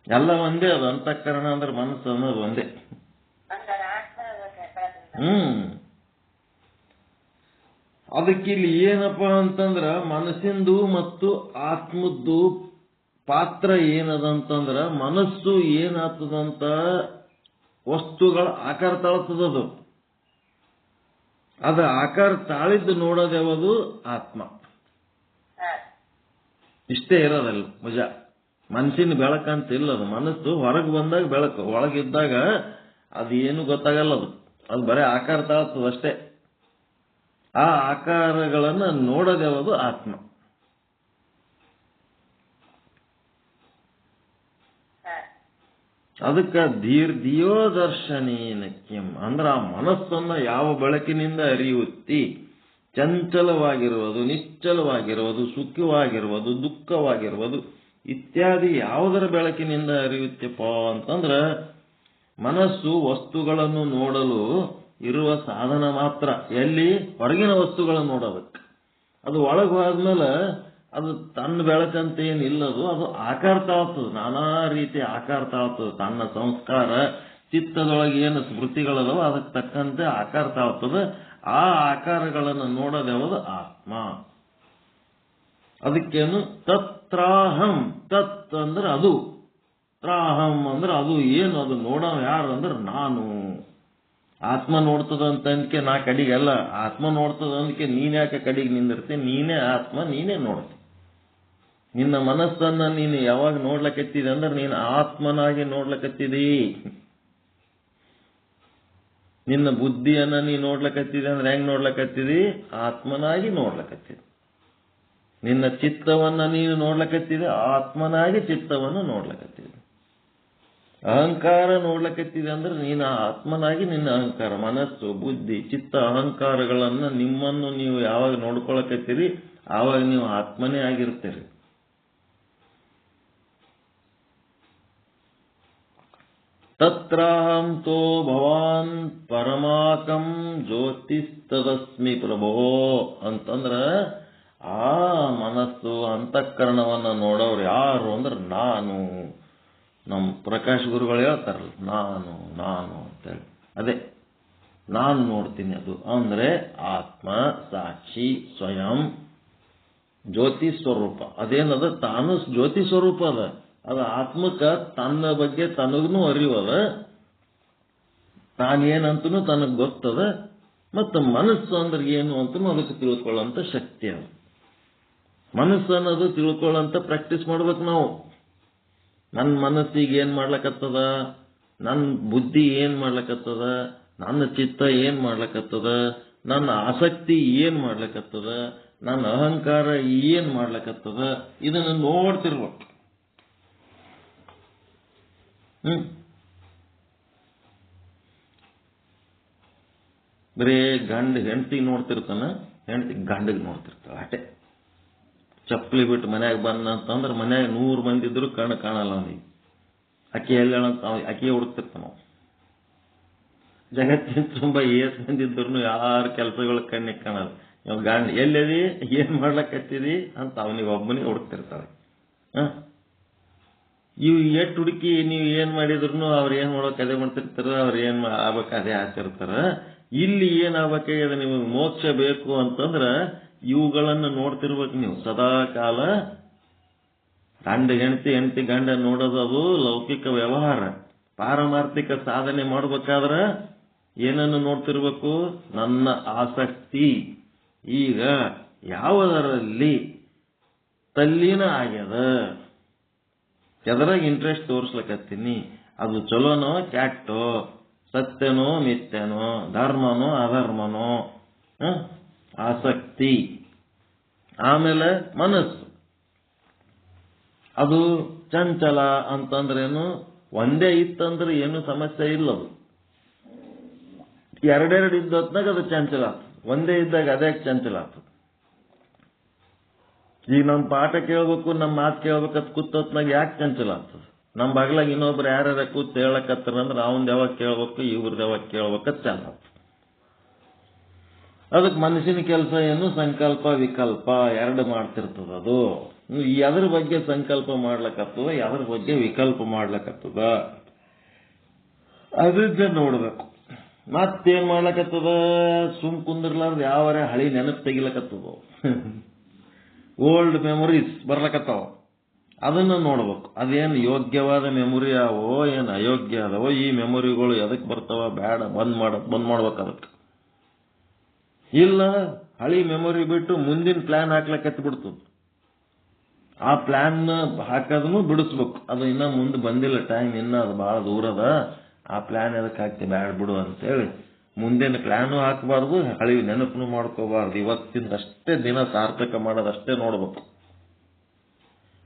ಎಲ್ಲ ಒಂದೇ, ಅದು ಅಂತಃಕರಣ ಅಂದ್ರೆ ಮನಸ್ಸು ಅನ್ನೋದು ಒಂದೇ. ಅದಕ್ಕೆ ಇಲ್ಲಿ ಏನಪ್ಪಾ ಅಂತಂದ್ರ ಮನಸ್ಸಿಂದು ಮತ್ತು ಆತ್ಮದ್ದು ಪಾತ್ರ ಏನದಂತಂದ್ರ, ಮನಸ್ಸು ಏನಾಗ್ತದಂತ ವಸ್ತುಗಳ ಆಕಾರ ತಾಳ್ತದದು, ಅದ ಆಕಾರ ತಾಳಿದ್ದು ನೋಡೋದು ಯಾವುದು, ಆತ್ಮ. ಇಷ್ಟೇ ಇರೋದಲ್ಲ ಮುಜ. ಮನಸ್ಸಿನ ಬೆಳಕಂತ ಇಲ್ಲದು. ಮನಸ್ಸು ಹೊರಗೆ ಬಂದಾಗ ಬೆಳಕು, ಒಳಗಿದ್ದಾಗ ಅದು ಏನು ಗೊತ್ತಾಗಲ್ಲ. ಅದು ಬರೀ ಆಕಾರ ತಾಳ್ತದ ಅಷ್ಟೇ. ಆ ಆಕಾರಗಳನ್ನ ನೋಡೋದು ಯಾವುದು, ಆತ್ಮ. ಅದಕ್ಕ ಧಿಯೋ ದರ್ಶನೇನ ಕಿಂ ಅಂದ್ರ ಆ ಮನಸ್ಸನ್ನ ಯಾವ ಬೆಳಕಿನಿಂದ ಅರಿಯುತ್ತಿ, ಚಂಚಲವಾಗಿರುವುದು, ನಿಶ್ಚಲವಾಗಿರುವುದು, ಸುಖವಾಗಿರುವುದು, ದುಃಖವಾಗಿರುವುದು ಇತ್ಯಾದಿ ಯಾವುದರ ಬೆಳಕಿನಿಂದ ಅರಿಯುತ್ತಪ್ಪ ಅಂತಂದ್ರ, ಮನಸ್ಸು ವಸ್ತುಗಳನ್ನು ನೋಡಲು ಇರುವ ಸಾಧನ ಮಾತ್ರ. ಎಲ್ಲಿ, ಹೊರಗಿನ ವಸ್ತುಗಳನ್ನು ನೋಡೋದಕ್ಕೆ. ಅದು ಒಳಗೆ ಹೋದ್ಮೇಲೆ ಅದು ತನ್ನ ಬೆಳಕಂತ ಏನಿಲ್ಲದು, ಅದು ಆಕಾರ ತಾಳ್ತದೆ, ನಾನಾ ರೀತಿ ಆಕಾರ ತಾಳ್ತದೆ. ತನ್ನ ಸಂಸ್ಕಾರ ಚಿತ್ತದೊಳಗೆ ಏನು ಸ್ಮೃತಿಗಳದವ ಅದಕ್ಕೆ ತಕ್ಕಂತೆ ಆಕಾರ ತಾಳ್ತದೆ. ಆ ಆಕಾರಗಳನ್ನು ನೋಡೋದು ಯಾವುದು, ಆತ್ಮ. ಅದಕ್ಕೇನು ತತ್ರಾಹಂ, ತತ್ ಅಂದ್ರೆ ಅದು, ತ್ರಾಹಂ ಅಂದ್ರೆ ಅದು. ಏನು ಅದು ನೋಡೋ ಯಾರು ಅಂದ್ರೆ ನಾನು. ಆತ್ಮ ನೋಡ್ತದ ಅಂತ ಅಂದಕ್ಕೆ ನಾ ಕಡಿಗೆಲ್ಲ, ಆತ್ಮ ನೋಡ್ತದ ಅಂದಕ್ಕೆ ನೀನ್ ಯಾಕೆ ಕಡಿಗೆ ನಿಂದಿರ್ತಿ, ನೀನೇ ಆತ್ಮ, ನೀನೇ ನೋಡ್ತಿ. ನಿನ್ನ ಮನಸ್ಸನ್ನ ನೀನು ಯಾವಾಗ ನೋಡ್ಲಕತ್ತಿದೆ ಅಂದ್ರೆ ನೀನು ಆತ್ಮನಾಗಿ ನೋಡ್ಲಕತ್ತಿದಿ. ನಿನ್ನ ಬುದ್ಧಿಯನ್ನ ನೀ ನೋಡ್ಲಕತ್ತಿದೆ ಅಂದ್ರೆ ಹೆಂಗ್ ನೋಡ್ಲಕತ್ತಿದಿ, ಆತ್ಮನಾಗಿ ನೋಡ್ಲಕತ್ತಿದಿ. ನಿನ್ನ ಚಿತ್ತವನ್ನ ನೀನು ನೋಡ್ಲಕತ್ತಿದೆ, ಆತ್ಮನಾಗಿ ಚಿತ್ತವನ್ನು ನೋಡ್ಲಕತ್ತಿದೆ. ಅಹಂಕಾರ ನೋಡ್ಲಕತ್ತಿದೆ ಅಂದ್ರೆ ನೀನು ಆತ್ಮನಾಗಿ ನಿನ್ನ ಅಹಂಕಾರ, ಮನಸ್ಸು, ಬುದ್ಧಿ, ಚಿತ್ತ, ಅಹಂಕಾರಗಳನ್ನ ನಿಮ್ಮನ್ನು ನೀವು ಯಾವಾಗ ನೋಡ್ಕೊಳಕತ್ತೀರಿ ಆವಾಗ ನೀವು ಆತ್ಮನೇ ಆಗಿರ್ತೀರಿ. ತತ್ರಾಹಂ ತೋ ಭವಾನ್ ಪರಮಾಕಂ ಜ್ಯೋತಿಸ್ತದಸ್ಮಿ ಪ್ರಭೋ ಅಂತಂದ್ರ, ಆ ಮನಸ್ಸು ಅಂತಃಕರಣವನ್ನ ನೋಡೋರು ಯಾರು ಅಂದ್ರೆ ನಾನು. ನಮ್ಮ ಪ್ರಕಾಶ್ ಗುರುಗಳು ಹೇಳ್ತಾರಲ್ಲ, ನಾನು ನಾನು ಅಂತೇಳಿ, ಅದೇ ನಾನು ನೋಡ್ತೀನಿ. ಅದು ಅಂದ್ರೆ ಆತ್ಮ ಸಾಕ್ಷಿ ಸ್ವಯಂ ಜ್ಯೋತಿ ಸ್ವರೂಪ. ಅದೇನದ, ತಾನು ಜ್ಯೋತಿ ಸ್ವರೂಪ ಅದ. ಅದು ಆತ್ಮಕ್ಕ ತನ್ನ ಬಗ್ಗೆ ತನಗೂ ಅರಿವದ, ತಾನೇನಂತನೂ ತನಗ್ ಗೊತ್ತದ. ಮತ್ತು ಮನಸ್ಸು ಅಂದ್ರೆ ಏನು ಅಂತ ಅದಕ್ಕೆ ತಿಳ್ಕೊಳ್ಳೋಂಥ ಶಕ್ತಿ ಅದು. ಮನಸ್ಸು ಅನ್ನೋದು ತಿಳ್ಕೊಳ್ಳೋಂಥ ಪ್ರಾಕ್ಟೀಸ್ ಮಾಡ್ಬೇಕು ನಾವು. ನನ್ನ ಮನಸ್ಸಿಗೆ ಏನ್ ಮಾಡ್ಲಕತ್ತದ, ನನ್ನ ಬುದ್ಧಿ ಏನ್ ಮಾಡ್ಲಕತ್ತದ, ನನ್ನ ಚಿತ್ತ ಏನ್ ಮಾಡ್ಲಕತ್ತದ, ನನ್ನ ಆಸಕ್ತಿ ಏನ್ ಮಾಡ್ಲಕತ್ತದ, ನನ್ನ ಅಹಂಕಾರ ಏನ್ ಮಾಡ್ಲಕತ್ತದ, ಇದನ್ನು ನೋಡ್ತಿರ್ಬೇಕು. ಬರೇ ಗಂಡ ಹೆಂಡತಿಗೆ ನೋಡ್ತಿರ್ತಾನ, ಹೆಂಡತಿ ಗಂಡಿಗೆ ನೋಡ್ತಿರ್ತಾಳ ಅಷ್ಟೇ. ಚಪ್ಪಲಿ ಬಿಟ್ಟು ಮನ್ಯಾಗ ಬಂದ ಅಂತಂದ್ರೆ ಮನ್ಯಾಗ 100 ಮಂದಿ ಇದ್ರು ಕಣ್ಣು ಕಾಣಲ್ಲ ಅವನಿಗೆ. ಅಕ್ಕಿ ಎಲ್ಲಂತ ಅಕ್ಕಿ ಹುಡುಕ್ತಿರ್ತಾನ. ಜಗತ್ತಿನ ತುಂಬಾ ಏಸ್ ಮಂದಿ ಇದ್ರು ಯಾರ ಕೆಲಸಗಳ ಕಣ್ಣಿಗೆ ಕಾಣಲ್ಲ. ನೀವು ಗಂಡ ಎಲ್ಲದಿ ಏನ್ ಮಾಡ್ಲಕತ್ತಿದಿ ಅಂತ ಅವನಿಗೆ ಒಬ್ಬನಿಗೆ ಹುಡುಕ್ತಿರ್ತಾಳೆ. ಇವು ಎಷ್ಟು ಹುಡುಕಿ ನೀವು ಏನ್ ಮಾಡಿದ್ರು ಅವ್ರು ಏನ್ ಮಾಡೋಕೆ ಅದೇ ಮಾಡ್ತಿರ್ತಾರ, ಅವ್ರು ಏನ್ ಆಗ್ಬೇಕ ಅದೇ ಆಗ್ತಿರ್ತಾರ. ಇಲ್ಲಿ ಏನ್ ಆಗ್ಬೇಕಾಗ್ಯದ, ನಿಮಗೆ ಮೋಕ್ಷ ಬೇಕು ಅಂತಂದ್ರ ಇವುಗಳನ್ನು ನೋಡ್ತಿರ್ಬೇಕು ನೀವು ಸದಾ ಕಾಲ. ಗಂಡ ಹೆಂಡತಿ, ಹೆಂಡತಿ ಗಂಡ ನೋಡೋದು ಅದು ಲೌಕಿಕ ವ್ಯವಹಾರ. ಪಾರಮಾರ್ಥಿಕ ಸಾಧನೆ ಮಾಡ್ಬೇಕಾದ್ರ ಏನನ್ನು ನೋಡ್ತಿರ್ಬೇಕು, ನನ್ನ ಆಸಕ್ತಿ ಈಗ ಯಾವುದರಲ್ಲಿ ತಲ್ಲೀನ ಆಗ್ಯದ, ಎದರಾಗ ಇಂಟ್ರೆಸ್ಟ್ ತೋರಿಸ್ಲಕತ್ತೀನಿ, ಅದು ಚಲೋನೋ ಕ್ಯಾಟೋ, ಸತ್ಯನೋ ಮಿಥ್ಯನೋ, ಧರ್ಮನೋ ಅಧರ್ಮನೋ, ಆಸಕ್ತಿ. ಆಮೇಲೆ ಮನಸ್ಸು, ಅದು ಚಂಚಲ ಅಂತಂದ್ರೇನು, ಒಂದೇ ಇತ್ತಂದ್ರೆ ಏನು ಸಮಸ್ಯೆ ಇಲ್ಲದು. ಎರಡೆರಡು ಇದ್ದೊತ್ನಾಗ ಅದು ಚಂಚಲ ಆಗ್ತದೆ, ಒಂದೇ ಇದ್ದಾಗ ಅದೇ ಚಂಚಲ ಆಗ್ತದೆ. ಈಗ ನಮ್ಮ ಪಾಠ ಕೇಳ್ಬೇಕು, ನಮ್ಮ ಮಾತು ಕೇಳ್ಬೇಕಂತ ಕೂತೊತ್ನಾಗ ಯಾಕೆ ಚಂಚಲ ಆಗ್ತದೆ? ನಮ್ಮ ಬಗ್ಲಾಗ ಇನ್ನೊಬ್ರು ಯಾರ್ಯಾರ ಕೂತ್ ಹೇಳಕತ್ತಾರಂದ್ರೆ ಅವನ್ ಯಾವಾಗ ಕೇಳ್ಬೇಕು, ಇವ್ರದ್ದು ಯಾವಾಗ ಕೇಳ್ಬೇಕಂತ ಚಂದ ಆಗ್ತದೆ. ಅದಕ್ಕೆ ಮನಸ್ಸಿನ ಕೆಲಸ ಏನು, ಸಂಕಲ್ಪ ವಿಕಲ್ಪ ಎರಡು ಮಾಡ್ತಿರ್ತದ. ಅದು ಎದ್ರ ಬಗ್ಗೆ ಸಂಕಲ್ಪ ಮಾಡ್ಲಕತ್ತದ, ಎದ್ರ ಬಗ್ಗೆ ವಿಕಲ್ಪ ಮಾಡ್ಲಕತ್ತದ ಅದನ್ನ ನೋಡ್ಬೇಕು. ಮತ್ತೇನ್ ಮಾಡ್ಲಕತ್ತದ, ಸುಮ್ ಕುಂದಿರ್ಲಾರ್ದು ಯಾವರ ಹಳಿ ನೆನಪು ತೆಗಿಲಕತ್ತದ, ಓಲ್ಡ್ ಮೆಮೊರೀಸ್ ಬರ್ಲಕತ್ತಾವ, ಅದನ್ನ ನೋಡ್ಬೇಕು. ಅದೇನು ಯೋಗ್ಯವಾದ ಮೆಮೊರಿ ಅವೋ ಏನು ಅಯೋಗ್ಯ ಅದವೋ, ಈ ಮೆಮೊರಿಗಳು ಎದಕ್ ಬರ್ತಾವ, ಬೇಡ ಬಂದ್ ಮಾಡ್ಬೇಕು. ಅದಕ್ಕೆ ಇಲ್ಲ ಹಳಿ ಮೆಮೊರಿ ಬಿಟ್ಟು ಮುಂದಿನ ಪ್ಲಾನ್ ಹಾಕ್ಲಕತ್ತಿ ಬಿಡ್ತದ. ಆ ಪ್ಲಾನ್ ಹಾಕೋದನ್ನು ಬಿಡಿಸ್ಬೇಕು. ಅದು ಇನ್ನ ಮುಂದೆ ಬಂದಿಲ್ಲ, ಟೈಮ್ ಇನ್ನ ಅದು ಬಹಳ ದೂರದ, ಆ ಪ್ಲಾನ್ ಎದಕ್ಕೆ ಹಾಕ್ತಿ, ಬ್ಯಾಡ ಬಿಡು ಅಂತೇಳಿ ಮುಂದಿನ ಪ್ಲಾನು ಹಾಕಬಾರ್ದು, ಹಳಿ ನೆನಪನ್ನು ಮಾಡ್ಕೋಬಾರ್ದು. ಇವತ್ತಿಂದ ಅಷ್ಟೇ ದಿನ ಸಾರ್ಥಕ ಮಾಡೋದಷ್ಟೇ ನೋಡ್ಬೇಕು.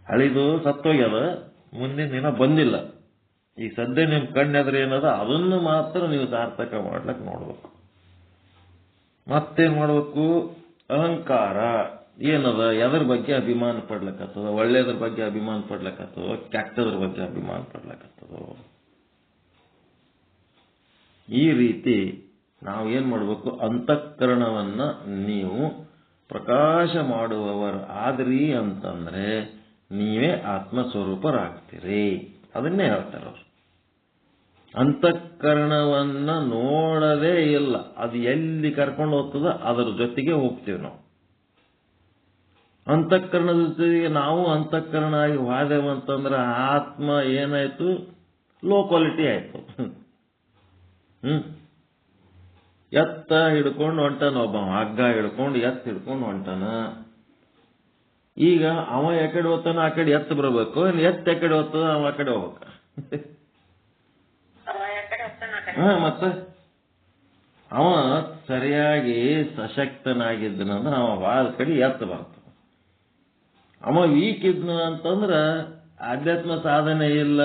ಹಳಿದು ಸತ್ತೋಗ್ಯದ, ಮುಂದಿನ ದಿನ ಬಂದಿಲ್ಲ. ಈಗ ಸದ್ಯ ನಿಮ್ ಕಣ್ಣೆದ್ರೆ ಏನದ ಅದನ್ನು ಮಾತ್ರ ನೀವು ಸಾರ್ಥಕ ಮಾಡ್ಲಕ್ ನೋಡ್ಬೇಕು. ಮತ್ತೇನ್ ಮಾಡ್ಬೇಕು, ಅಹಂಕಾರ ಏನದ, ಎದ್ರ ಬಗ್ಗೆ ಅಭಿಮಾನ ಪಡ್ಲಕತ್ತದ, ಒಳ್ಳೇದ್ರ ಬಗ್ಗೆ ಅಭಿಮಾನ ಪಡ್ಲಕತ್ತದೋ, ಕೆಟ್ಟದ್ರ ಬಗ್ಗೆ ಅಭಿಮಾನ ಪಡ್ಲಕತ್ತದೋ. ಈ ರೀತಿ ನಾವು ಏನ್ ಮಾಡ್ಬೇಕು, ಅಂತಃಕರಣವನ್ನ ನೀವು ಪ್ರಕಾಶ ಮಾಡುವವರು ಆದ್ರಿ ಅಂತಂದ್ರೆ ನೀವೇ ಆತ್ಮಸ್ವರೂಪರಾಗ್ತೀರಿ. ಅದನ್ನೇ ಹೇಳ್ತಾರ ಅವರು. ಅಂತಃಕರಣವನ್ನ ನೋಡದೇ ಇಲ್ಲ, ಅದು ಎಲ್ಲಿ ಕರ್ಕೊಂಡು ಹೋಗ್ತದ ಅದರ ಜೊತೆಗೆ ಹೋಗ್ತೀವಿ ನಾವು. ಅಂತಃಕರಣದ ಜೊತೆಗೆ ನಾವು ಅಂತಃಕರಣ ಆಗಿ ಹೋದೆವು ಅಂತಂದ್ರೆ ಆತ್ಮ ಏನಾಯ್ತು, ಲೋ ಕ್ವಾಲಿಟಿ ಆಯ್ತು. ಎತ್ತ ಹಿಡ್ಕೊಂಡು ಹೊಂಟಾನ ಒಬ್ಬ, ಹಗ್ಗ ಹಿಡ್ಕೊಂಡು ಎತ್ತ ಹಿಡ್ಕೊಂಡು ಹೊಂಟಾನ. ಈಗ ಅವ ಎಕಡೆ ಹೋಗ್ತಾನ ಆ ಕಡೆ ಎತ್ತ ಬರಬೇಕು, ಎತ್ತ ಎಕಡೆ ಹೋಗ್ತದ ಅವ ಆ ಕಡೆ ಹೋಗ್ಬೇಕ. ಮತ್ತೆ ಅವ ಸರಿಯಾಗಿ ಸಶಕ್ತನಾಗಿದ್ದನಂದ್ರೆ ಅವ ವಾದ ಕಡೆ ಎತ್ತ ಬರ್ತದ. ಅವ ವೀಕ್ ಇದ್ನ ಅಂತಂದ್ರ ಆಧ್ಯಾತ್ಮ ಸಾಧನೆ ಇಲ್ಲ,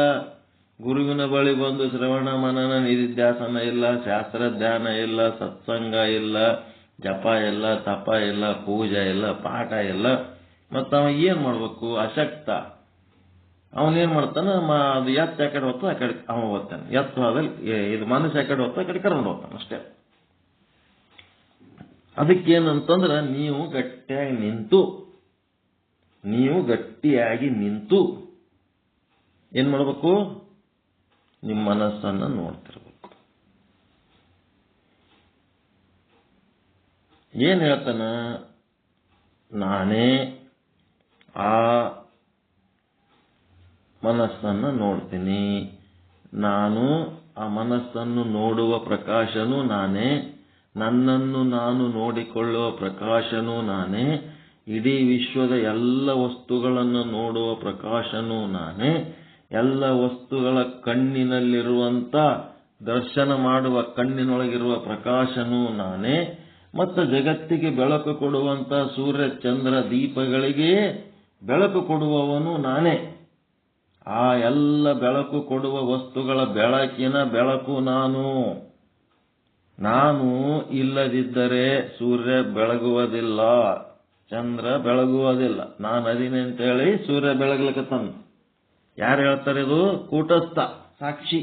ಗುರುವಿನ ಬಳಿ ಬಂದು ಶ್ರವಣ ಮನನ ನಿಧಿಧ್ಯಾಸನ ಇಲ್ಲ, ಶಾಸ್ತ್ರ ಧ್ಯಾನ ಇಲ್ಲ, ಸತ್ಸಂಗ ಇಲ್ಲ, ಜಪ ಇಲ್ಲ, ತಪ ಇಲ್ಲ, ಪೂಜೆ ಇಲ್ಲ, ಪಾಠ ಇಲ್ಲ. ಮತ್ತ ಅವ ಏನ್ ಮಾಡ್ಬೇಕು, ಅಶಕ್ತ. ಅವನೇನ್ ಮಾಡ್ತಾನ, ಅದು ಎತ್ತ ಯಾಕಡೆ ಹೊತ್ತು ಆ ಕಡೆ ಅವ ಹೋಗ್ತಾನೆ, ಎತ್ತ ಹೋದಲ್ಲಿ ಇದು ಮನಸ್ಸು ಯಾಕಡೆ ಹೊತ್ತು ಆ ಕಡೆ ಕರ್ಕೊಂಡು ಹೋಗ್ತಾನೆ ಅಷ್ಟೇ. ಅದಕ್ಕೇನಂತಂದ್ರ ನೀವು ಗಟ್ಟಿಯಾಗಿ ನಿಂತು ಏನ್ ಮಾಡ್ಬೇಕು, ನಿಮ್ಮ ಮನಸ್ಸನ್ನ ನೋಡ್ತಿರ್ಬೇಕು. ಏನ್ ಹೇಳ್ತಾನ, ನಾನೇ ಆ ಮನಸ್ಸನ್ನು ನೋಡ್ತೀನಿ, ನಾನು ಆ ಮನಸ್ಸನ್ನು ನೋಡುವ ಪ್ರಕಾಶನೂ ನಾನೇ, ನನ್ನನ್ನು ನಾನು ನೋಡಿಕೊಳ್ಳುವ ಪ್ರಕಾಶನೂ ನಾನೇ, ಇಡೀ ವಿಶ್ವದ ಎಲ್ಲ ವಸ್ತುಗಳನ್ನು ನೋಡುವ ಪ್ರಕಾಶನೂ ನಾನೇ, ಎಲ್ಲ ವಸ್ತುಗಳ ಕಣ್ಣಿನಲ್ಲಿರುವಂತ ದರ್ಶನ ಮಾಡುವ ಕಣ್ಣಿನೊಳಗಿರುವ ಪ್ರಕಾಶನೂ ನಾನೇ, ಮತ್ತು ಜಗತ್ತಿಗೆ ಬೆಳಕು ಕೊಡುವಂತ ಸೂರ್ಯ ಚಂದ್ರ ದೀಪಗಳಿಗೆ ಬೆಳಕು ಕೊಡುವವನು ನಾನೇ. ಆ ಎಲ್ಲ ಬೆಳಕು ಕೊಡುವ ವಸ್ತುಗಳ ಬೆಳಕಿನ ಬೆಳಕು ನಾನು. ನಾನು ಇಲ್ಲದಿದ್ದರೆ ಸೂರ್ಯ ಬೆಳಗುವುದಿಲ್ಲ, ಚಂದ್ರ ಬೆಳಗುವುದಿಲ್ಲ. ನಾನು ಅದೀನಿ ಅಂತೇಳಿ ಸೂರ್ಯ ಬೆಳಗ್ಲಿಕ್ಕತ್ತಾನ. ಯಾರು ಹೇಳ್ತಾರೆ ಇದು? ಕೂಟಸ್ಥ ಸಾಕ್ಷಿ.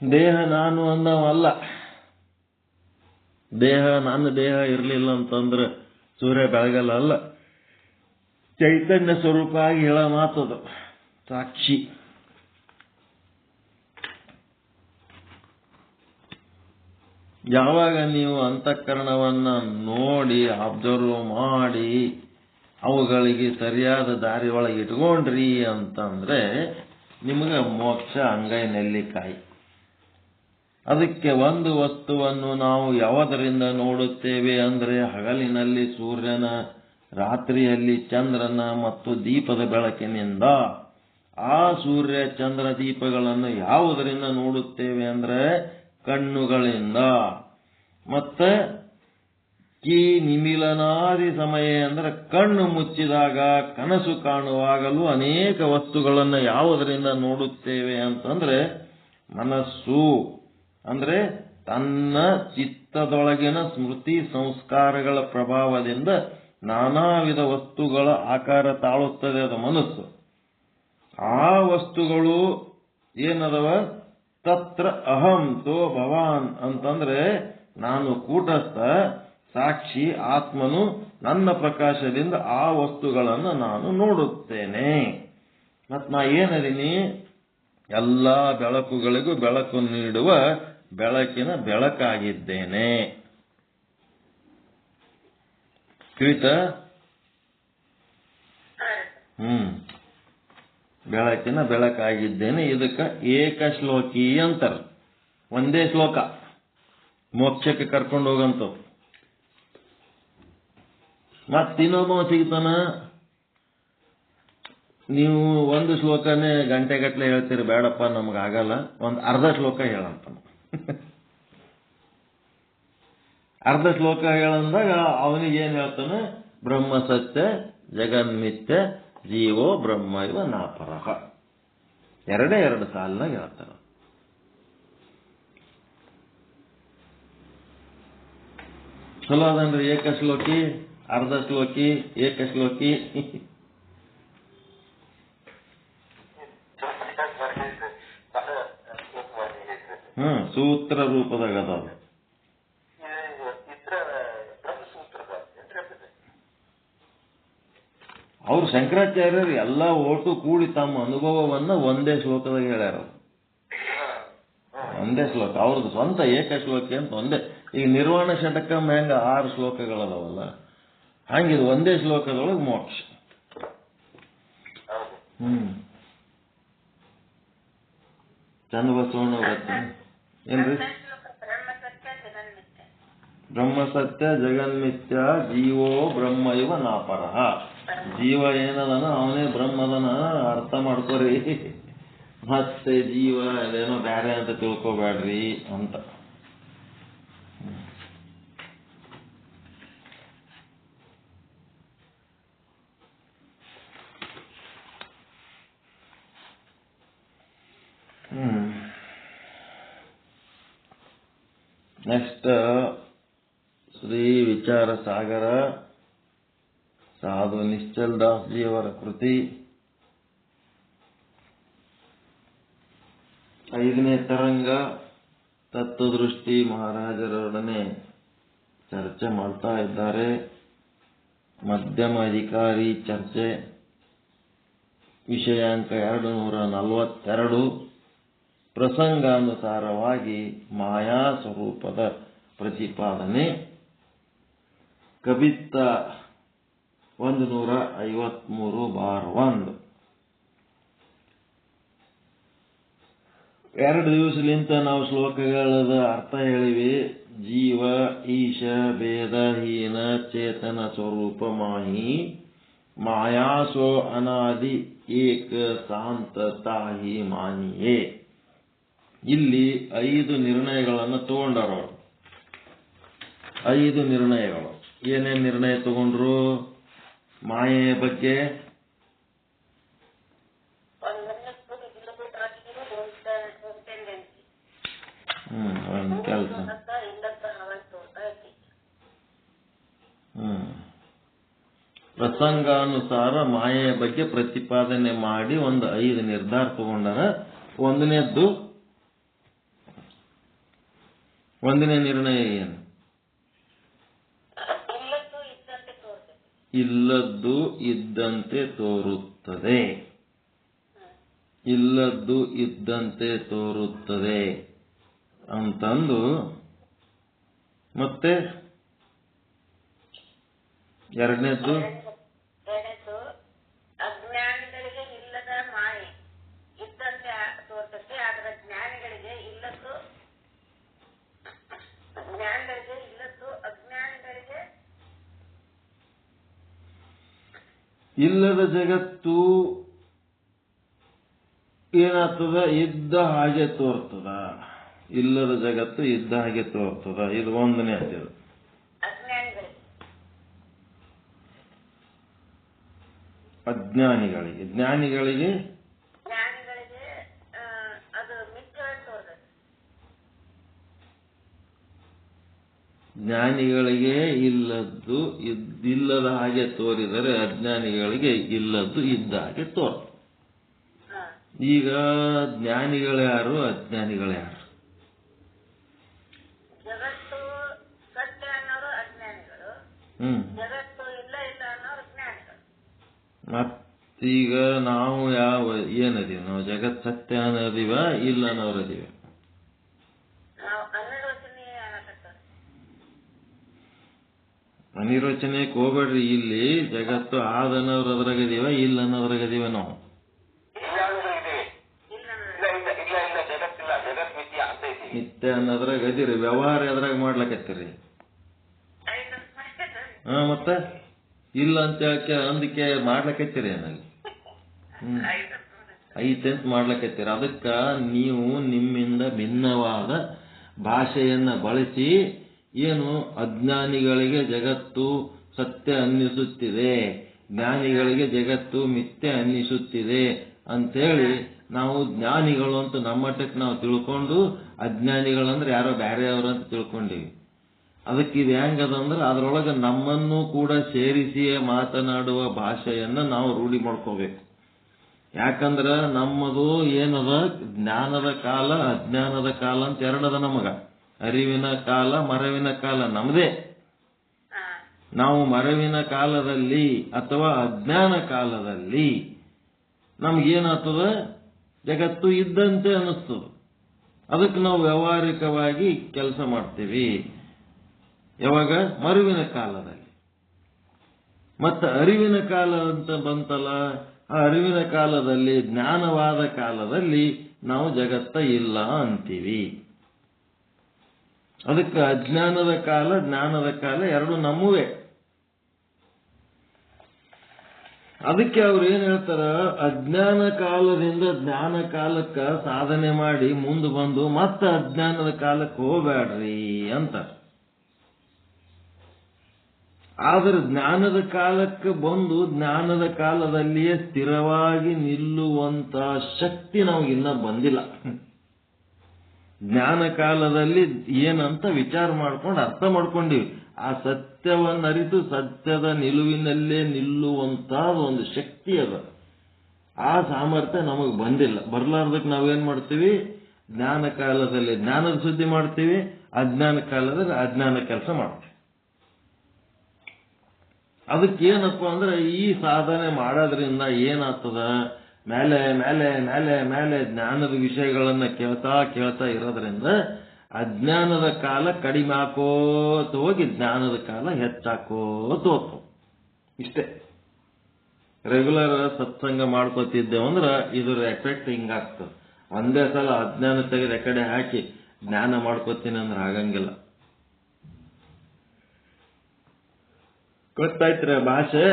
ದೇಹ ನಾನು ಅನ್ನವಲ್ಲ. ದೇಹ ನನ್ನ ದೇಹ ಇರಲಿಲ್ಲ ಅಂತಂದ್ರೆ ಸೂರ್ಯ ಬೆಳಗಲ್ಲ. ಅಲ್ಲ, ಚೈತನ್ಯ ಸ್ವರೂಪ ಆಗಿ ಹೇಳೋ ಮಾತದು ಸಾಕ್ಷಿ. ಯಾವಾಗ ನೀವು ಅಂತಃಕರಣವನ್ನ ನೋಡಿ ಅಬ್ಸರ್ವ್ ಮಾಡಿ ಅವುಗಳಿಗೆ ಸರಿಯಾದ ದಾರಿ ಒಳಗೆ ಇಟ್ಕೊಂಡ್ರಿ ಅಂತಂದ್ರೆ ನಿಮಗೆ ಮೋಕ್ಷ ಅಂಗೈ ನೆಲ್ಲಿಕಾಯಿ. ಅದಕ್ಕೆ ಒಂದು ವಸ್ತುವನ್ನು ನಾವು ಯಾವುದರಿಂದ ನೋಡುತ್ತೇವೆ ಅಂದ್ರೆ ಹಗಲಿನಲ್ಲಿ ಸೂರ್ಯನ, ರಾತ್ರಿಯಲ್ಲಿ ಚಂದ್ರನ ಮತ್ತು ದೀಪದ ಬೆಳಕಿನಿಂದ. ಆ ಸೂರ್ಯ ಚಂದ್ರ ದೀಪಗಳನ್ನು ಯಾವುದರಿಂದ ನೋಡುತ್ತೇವೆ ಅಂದ್ರೆ ಕಣ್ಣುಗಳಿಂದ. ಮತ್ತೆ ಕೀ ನಿಮಿಲನಾದಿ ಸಮಯ ಅಂದ್ರೆ ಕಣ್ಣು ಮುಚ್ಚಿದಾಗ ಕನಸು ಕಾಣುವಾಗಲೂ ಅನೇಕ ವಸ್ತುಗಳನ್ನು ಯಾವುದರಿಂದ ನೋಡುತ್ತೇವೆ ಅಂತಂದ್ರೆ ಮನಸ್ಸು. ಅಂದ್ರೆ ತನ್ನ ಚಿತ್ತದೊಳಗಿನ ಸ್ಮೃತಿ ಸಂಸ್ಕಾರಗಳ ಪ್ರಭಾವದಿಂದ ನಾನಾ ವಿಧ ವಸ್ತುಗಳ ಆಕಾರ ತಾಳುತ್ತದೆ ಅದು ಮನಸ್ಸು. ಆ ವಸ್ತುಗಳು ಏನದವ? ತತ್ರ ಅಹಂ ತೋ ಭವಾನ್ ಅಂತಂದ್ರೆ ನಾನು ಕೂಟಸ್ಥ ಸಾಕ್ಷಿ ಆತ್ಮನು ನನ್ನ ಪ್ರಕಾಶದಿಂದ ಆ ವಸ್ತುಗಳನ್ನು ನಾನು ನೋಡುತ್ತೇನೆ. ಮತ್ ನಾ ಏನದೀನಿ? ಎಲ್ಲ ಬೆಳಕುಗಳಿಗೂ ಬೆಳಕು ನೀಡುವ ಬೆಳಕಿನ ಬೆಳಕಾಗಿದ್ದೇನೆ. ತಿಳಿತ? ಬೆಳಕಿನ ಬೆಳಕಾಗಿದ್ದೇನೆ. ಇದಕ್ಕೆ ಏಕಶ್ಲೋಕಿ ಅಂತಾರ. ಒಂದೇ ಶ್ಲೋಕ ಮೋಕ್ಷಕ್ಕೆ ಕರ್ಕೊಂಡು ಹೋಗಂತವ್. ಮತ್ತಿನ್ನೊಬ್ಬ ಸಿಗ್ತಾನ, ನೀವು ಒಂದು ಶ್ಲೋಕನೇ ಗಂಟೆಗಟ್ಟಲೆ ಹೇಳ್ತೀರಿ, ಬೇಡಪ್ಪ ನಮಗಾಗಲ್ಲ, ಒಂದು ಅರ್ಧ ಶ್ಲೋಕ ಹೇಳಂತ. ಅರ್ಧ ಶ್ಲೋಕ ಹೇಳಂದಾಗ ಅವನಿಗೆ ಏನ್ ಹೇಳ್ತಾನೆ? ಬ್ರಹ್ಮ ಸತ್ಯ ಜಗನ್ಮಿತ್ಯ ಜೀವೋ ಬ್ರಹ್ಮ ಇವ ನಾಪರಹ. ಎರಡೇ ಎರಡು ಸಾಲಿನಾಗ ಹೇಳ್ತಾರ. ಚಲೋ ಅದನ್ರಿ. ಏಕಶ್ಲೋಕಿ, ಅರ್ಧ ಶ್ಲೋಕಿ, ಏಕಶ್ಲೋಕಿ. ಸೂತ್ರ ರೂಪದಾಗ ಅದಾವ. ಅವ್ರು ಶಂಕರಾಚಾರ್ಯರು ಎಲ್ಲ ಓಟು ಕೂಡಿ ತಮ್ಮ ಅನುಭವವನ್ನ ಒಂದೇ ಶ್ಲೋಕದಾಗ ಹೇಳ್ಯಾರ. ಒಂದೇ ಶ್ಲೋಕ ಅವ್ರದ್ದು ಸ್ವಂತ ಏಕಶ್ಲೋಕಿ ಅಂತ ಒಂದೇ. ಈಗ ನಿರ್ವಾಣ ಷಟಕಂ ಹೆಂಗ 6 ಶ್ಲೋಕಗಳದಾವಲ್ಲ, ಹಂಗಿದು ಒಂದೇ ಶ್ಲೋಕದೊಳಗೆ ಮೋಕ್ಷ. ಚಂದ್ರಬಸವಣ್ಣ ಏನ್ರಿ? ಬ್ರಹ್ಮ ಸತ್ಯ ಜಗನ್ಮಿತ್ಯ ಜೀವೋ ಬ್ರಹ್ಮ ಇವ ನಾಪರಹ. ಜೀವ ಏನದನ ಅವನೇ ಬ್ರಹ್ಮದನ, ಅರ್ಥ ಮಾಡ್ಕೋರಿ. ಮತ್ತೆ ಜೀವ ಅದೇನೋ ಬ್ಯಾರೆ ಅಂತ ತಿಳ್ಕೊಬೇಡ್ರಿ ಅಂತ. ನೆಕ್ಸ್ಟ್ ಶ್ರೀ ವಿಚಾರ ಸಾಗರ ಸಾಧು ನಿಶ್ಚಲ್ ದಾಸ್ ಜಿಯವರ ಕೃತಿ 5ನೇ ತರಂಗ ತತ್ವದೃಷ್ಟಿ ಮಹಾರಾಜರೊಡನೆ ಚರ್ಚೆ ಮಾಡ್ತಾ ಇದ್ದಾರೆ. ಮಧ್ಯಮ ಅಧಿಕಾರಿ ಚರ್ಚೆ, ವಿಷಯಾಂಕ 242. ಪ್ರಸಂಗಾನುಸಾರವಾಗಿ ಮಾಯಾ ಸ್ವರೂಪದ ಪ್ರತಿಪಾದನೆ. ಕಬಿತ್ತ 153/1. 2 ದಿವಸಲಿಂತ ನಾವು ಶ್ಲೋಕಗಳದ ಅರ್ಥ ಹೇಳಿವಿ. ಜೀವ ಈಶ ಭೇದಹೀನ ಚೇತನ ಸ್ವರೂಪ ಮಾಹಿ ಮಾಯಾಸೋ ಅನಾದಿ ಏಕ ಶಾಂತ ತಾಹಿ ಮಾನಿಯೇ. ಇಲ್ಲಿ 5 ನಿರ್ಣಯಗಳನ್ನು ತಗೊಂಡಾರ ಅವರು. 5 ನಿರ್ಣಯಗಳು. ಏನೇನು ನಿರ್ಣಯ ತಗೊಂಡ್ರು? ಮಾಯೆಯ ಬಗ್ಗೆ, ಕೆಲಸ ಪ್ರಸಂಗಾನುಸಾರ ಮಾಯೆಯ ಬಗ್ಗೆ ಪ್ರತಿಪಾದನೆ ಮಾಡಿ ಒಂದು 5 ನಿರ್ಧಾರ ತಗೊಂಡಾರ. ಒಂದನೇ ನಿರ್ಣಯ ಏನು? ಇಲ್ಲದ್ದು ಇದ್ದಂತೆ ತೋರುತ್ತದೆ. ಇಲ್ಲದ್ದು ಇದ್ದಂತೆ ತೋರುತ್ತದೆ ಅಂತಂದು, ಮತ್ತೆ ಎರಡನೇದ್ದು ಅಜ್ಞಾನಿಗಳಿಗೆ ಇಲ್ಲದ ಮಾಯೆ ಇದ್ದಂತೆ ತೋರ್ತದೆ, ಆದ್ರೆ ಜ್ಞಾನಿಗಳಿಗೆ ಇಲ್ಲದ್ದು ಅಜ್ಞಾನಿಗಳಿಗೆ ಇಲ್ಲದ ಜಗತ್ತು ಏನಾಗ್ತದ? ಇದ್ದ ಹಾಗೆ ತೋರ್ತದ. ಇಲ್ಲದ ಜಗತ್ತು ಇದ್ದ ಹಾಗೆ ತೋರ್ತದ. ಇದು ಒಂದನೇ ಅಧ್ಯಾಯ. ಅಜ್ಞಾನಿಗಳಿಗೆ ಜ್ಞಾನಿಗಳಿಗೆ ಅದು ಮಿಥ್ಯವಾಗಿ ತೋರ್ತದೆ. ಜ್ಞಾನಿಗಳಿಗೆ ಇಲ್ಲದ್ದು ಇಲ್ಲದ ಹಾಗೆ ತೋರಿದರೆ ಅಜ್ಞಾನಿಗಳಿಗೆ ಇಲ್ಲದ್ದು ಇದ್ದ ಹಾಗೆ ತೋರ್ತದೆ. ಈಗ ಜ್ಞಾನಿಗಳು ಯಾರು, ಅಜ್ಞಾನಿಗಳು ಯಾರು? ಜಗತ್ತು ಸತ್ಯ ಅನ್ನೋರು ಅಜ್ಞಾನಿಗಳು, ಜಗತ್ತು ಇಲ್ಲ ಇಲ್ಲ ಅನ್ನೋರು ಜ್ಞಾನಿಗಳು. ಮತ್ತೀಗ ನಾವು ಏನದೀವಿ? ನಾವು ಜಗತ್ ಸತ್ಯ ಅನ್ನೋದಿವ, ಇಲ್ಲ ಅನ್ನೋರದೀವ? ನಾವು ಅನಿರ್ವಚನೀಯ ಅನಿರ್ವಚನೆಗೆ ಹೋಗ್ಬೇಡ್ರಿ. ಇಲ್ಲಿ ಜಗತ್ತು ಆದನ್ನೋರು ಅದ್ರಾಗದೀವ, ಇಲ್ಲ ಅನ್ನೋದ್ರಾಗದೀವ. ನಾವು ನಿತ್ಯ ಅನ್ನೋದ್ರಾಗ ಅದಿರಿ. ವ್ಯವಹಾರ ಎದ್ರಾಗ ಮಾಡ್ಲಕತ್ತೀರಿ? ಮತ್ತೆ ಇಲ್ಲ ಅಂತ ಹೇಳಕ್ಕೆ ಅಂದಕ್ಕೆ ಮಾಡ್ಲಕತ್ತೀರಿ ಏನಲ್ಲಿ? ಐತೆಂತ ಮಾಡ್ಲಕತ್ತೀರಿ. ಅದಕ್ಕ ನೀವು ನಿಮ್ಮಿಂದ ಭಿನ್ನವಾದ ಭಾಷೆಯನ್ನ ಬಳಸಿ ಏನು ಅಜ್ಞಾನಿಗಳಿಗೆ ಜಗತ್ತು ಸತ್ಯ ಅನ್ನಿಸುತ್ತಿದೆ, ಜ್ಞಾನಿಗಳಿಗೆ ಜಗತ್ತು ಮಿಥ್ಯೆ ಅನ್ನಿಸುತ್ತಿದೆ ಅಂತೇಳಿ ನಾವು ಜ್ಞಾನಿಗಳು ಅಂತ ನಮ್ಮಟ್ಟಕ್ಕೆ ನಾವು ತಿಳ್ಕೊಂಡು ಅಜ್ಞಾನಿಗಳಂದ್ರೆ ಯಾರೋ ಬೇರೆಯವರು ಅಂತ ತಿಳ್ಕೊಂಡಿವಿ. ಅದಕ್ಕೆ ಇದು ಹೆಂಗದಂದ್ರೆ ಅದರೊಳಗೆ ನಮ್ಮನ್ನು ಕೂಡ ಸೇರಿಸಿಯೇ ಮಾತನಾಡುವ ಭಾಷೆಯನ್ನ ನಾವು ರೂಢಿ ಮಾಡ್ಕೋಬೇಕು. ಯಾಕಂದ್ರೆ ನಮ್ಮದು ಏನದ, ಜ್ಞಾನದ ಕಾಲ ಅಜ್ಞಾನದ ಕಾಲ ಅಂತ ಎರಡದ. ನಮಗ ಅರಿವಿನ ಕಾಲ ಮರವಿನ ಕಾಲ ನಮ್ಮದೇ. ನಾವು ಮರವಿನ ಕಾಲದಲ್ಲಿ ಅಥವಾ ಅಜ್ಞಾನ ಕಾಲದಲ್ಲಿ ನಮ್ಗೇನಾಗ್ತದ? ಜಗತ್ತು ಇದ್ದಂತೆ ಅನ್ನಿಸ್ತದ. ಅದಕ್ಕೆ ನಾವು ವ್ಯಾವಹಾರಿಕವಾಗಿ ಕೆಲಸ ಮಾಡ್ತೀವಿ. ಯಾವಾಗ? ಮರುವಿನ ಕಾಲದಲ್ಲಿ. ಮತ್ತೆ ಅರಿವಿನ ಕಾಲ ಅಂತ ಬಂತಲ್ಲ, ಆ ಅರಿವಿನ ಕಾಲದಲ್ಲಿ, ಜ್ಞಾನವಾದ ಕಾಲದಲ್ಲಿ ನಾವು ಜಗತ್ತ ಇಲ್ಲ ಅಂತೀವಿ. ಅದಕ್ಕೆ ಅಜ್ಞಾನದ ಕಾಲ ಜ್ಞಾನದ ಕಾಲ ಎರಡು ನಮ್ಮವೇ. ಅದಕ್ಕೆ ಅವ್ರು ಏನ್ ಹೇಳ್ತಾರ, ಅಜ್ಞಾನ ಕಾಲದಿಂದ ಜ್ಞಾನ ಕಾಲಕ್ಕ ಸಾಧನೆ ಮಾಡಿ ಮುಂದೆ ಬಂದು ಮತ್ತೆ ಅಜ್ಞಾನದ ಕಾಲಕ್ಕೆ ಹೋಗ್ಬೇಡ್ರಿ ಅಂತ. ಆದ್ರೆ ಜ್ಞಾನದ ಕಾಲಕ್ಕೆ ಬಂದು ಜ್ಞಾನದ ಕಾಲದಲ್ಲಿಯೇ ಸ್ಥಿರವಾಗಿ ನಿಲ್ಲುವಂತ ಶಕ್ತಿ ನಮಗಿನ್ನ ಬಂದಿಲ್ಲ. ಜ್ಞಾನ ಕಾಲದಲ್ಲಿ ಏನಂತ ವಿಚಾರ ಮಾಡ್ಕೊಂಡು ಅರ್ಥ ಮಾಡ್ಕೊಂಡಿವಿ. ಆ ಸತ್ಯವನ್ನ ಅರಿತು ಸತ್ಯದ ನಿಲುವಿನಲ್ಲೇ ನಿಲ್ಲುವಂತ ಒಂದು ಶಕ್ತಿ ಅದ. ಆ ಸಾಮರ್ಥ್ಯ ನಮಗ್ ಬಂದಿಲ್ಲ. ಬರ್ಲಾರ್ದಕ್ಕೆ ನಾವೇನ್ ಮಾಡ್ತೀವಿ? ಜ್ಞಾನ ಕಾಲದಲ್ಲಿ ಜ್ಞಾನದ ಸುದ್ದಿ ಮಾಡ್ತೀವಿ, ಅಜ್ಞಾನ ಕಾಲದಲ್ಲಿ ಅಜ್ಞಾನ ಕೆಲಸ ಮಾಡ್ತೀವಿ. ಅದಕ್ಕೇನಪ್ಪ ಅಂದ್ರೆ ಈ ಸಾಧನೆ ಮಾಡೋದ್ರಿಂದ ಏನಾಗ್ತದ? ಮೇಲೆ ಮೇಲೆ ಮೇಲೆ ಮೇಲೆ ಜ್ಞಾನದ ವಿಷಯಗಳನ್ನ ಕೇಳ್ತಾ ಇರೋದ್ರಿಂದ ಅಜ್ಞಾನದ ಕಾಲ ಕಡಿಮೆ ಹಾಕೋತ ಹೋಗಿ ಜ್ಞಾನದ ಕಾಲ ಹೆಚ್ಚಾಕೋತ ಹೋಗ್ತದೆ. ಇಷ್ಟೇ. ರೆಗ್ಯುಲರ್ ಸತ್ಸಂಗ ಮಾಡ್ಕೋತಿದ್ದೇವಂದ್ರ ಇದ್ರ ಎಫೆಕ್ಟ್ ಹಿಂಗಾಗ್ತದೆ. ಒಂದೇ ಸಲ ಅಜ್ಞಾನ ತೆಗೆದು ಕಡೆ ಹಾಕಿ ಜ್ಞಾನ ಮಾಡ್ಕೋತೀನಿ ಅಂದ್ರೆ ಆಗಂಗಿಲ್ಲ. ಗೊತ್ತಾಯ್ತ್ರ ಭಾಷೆ?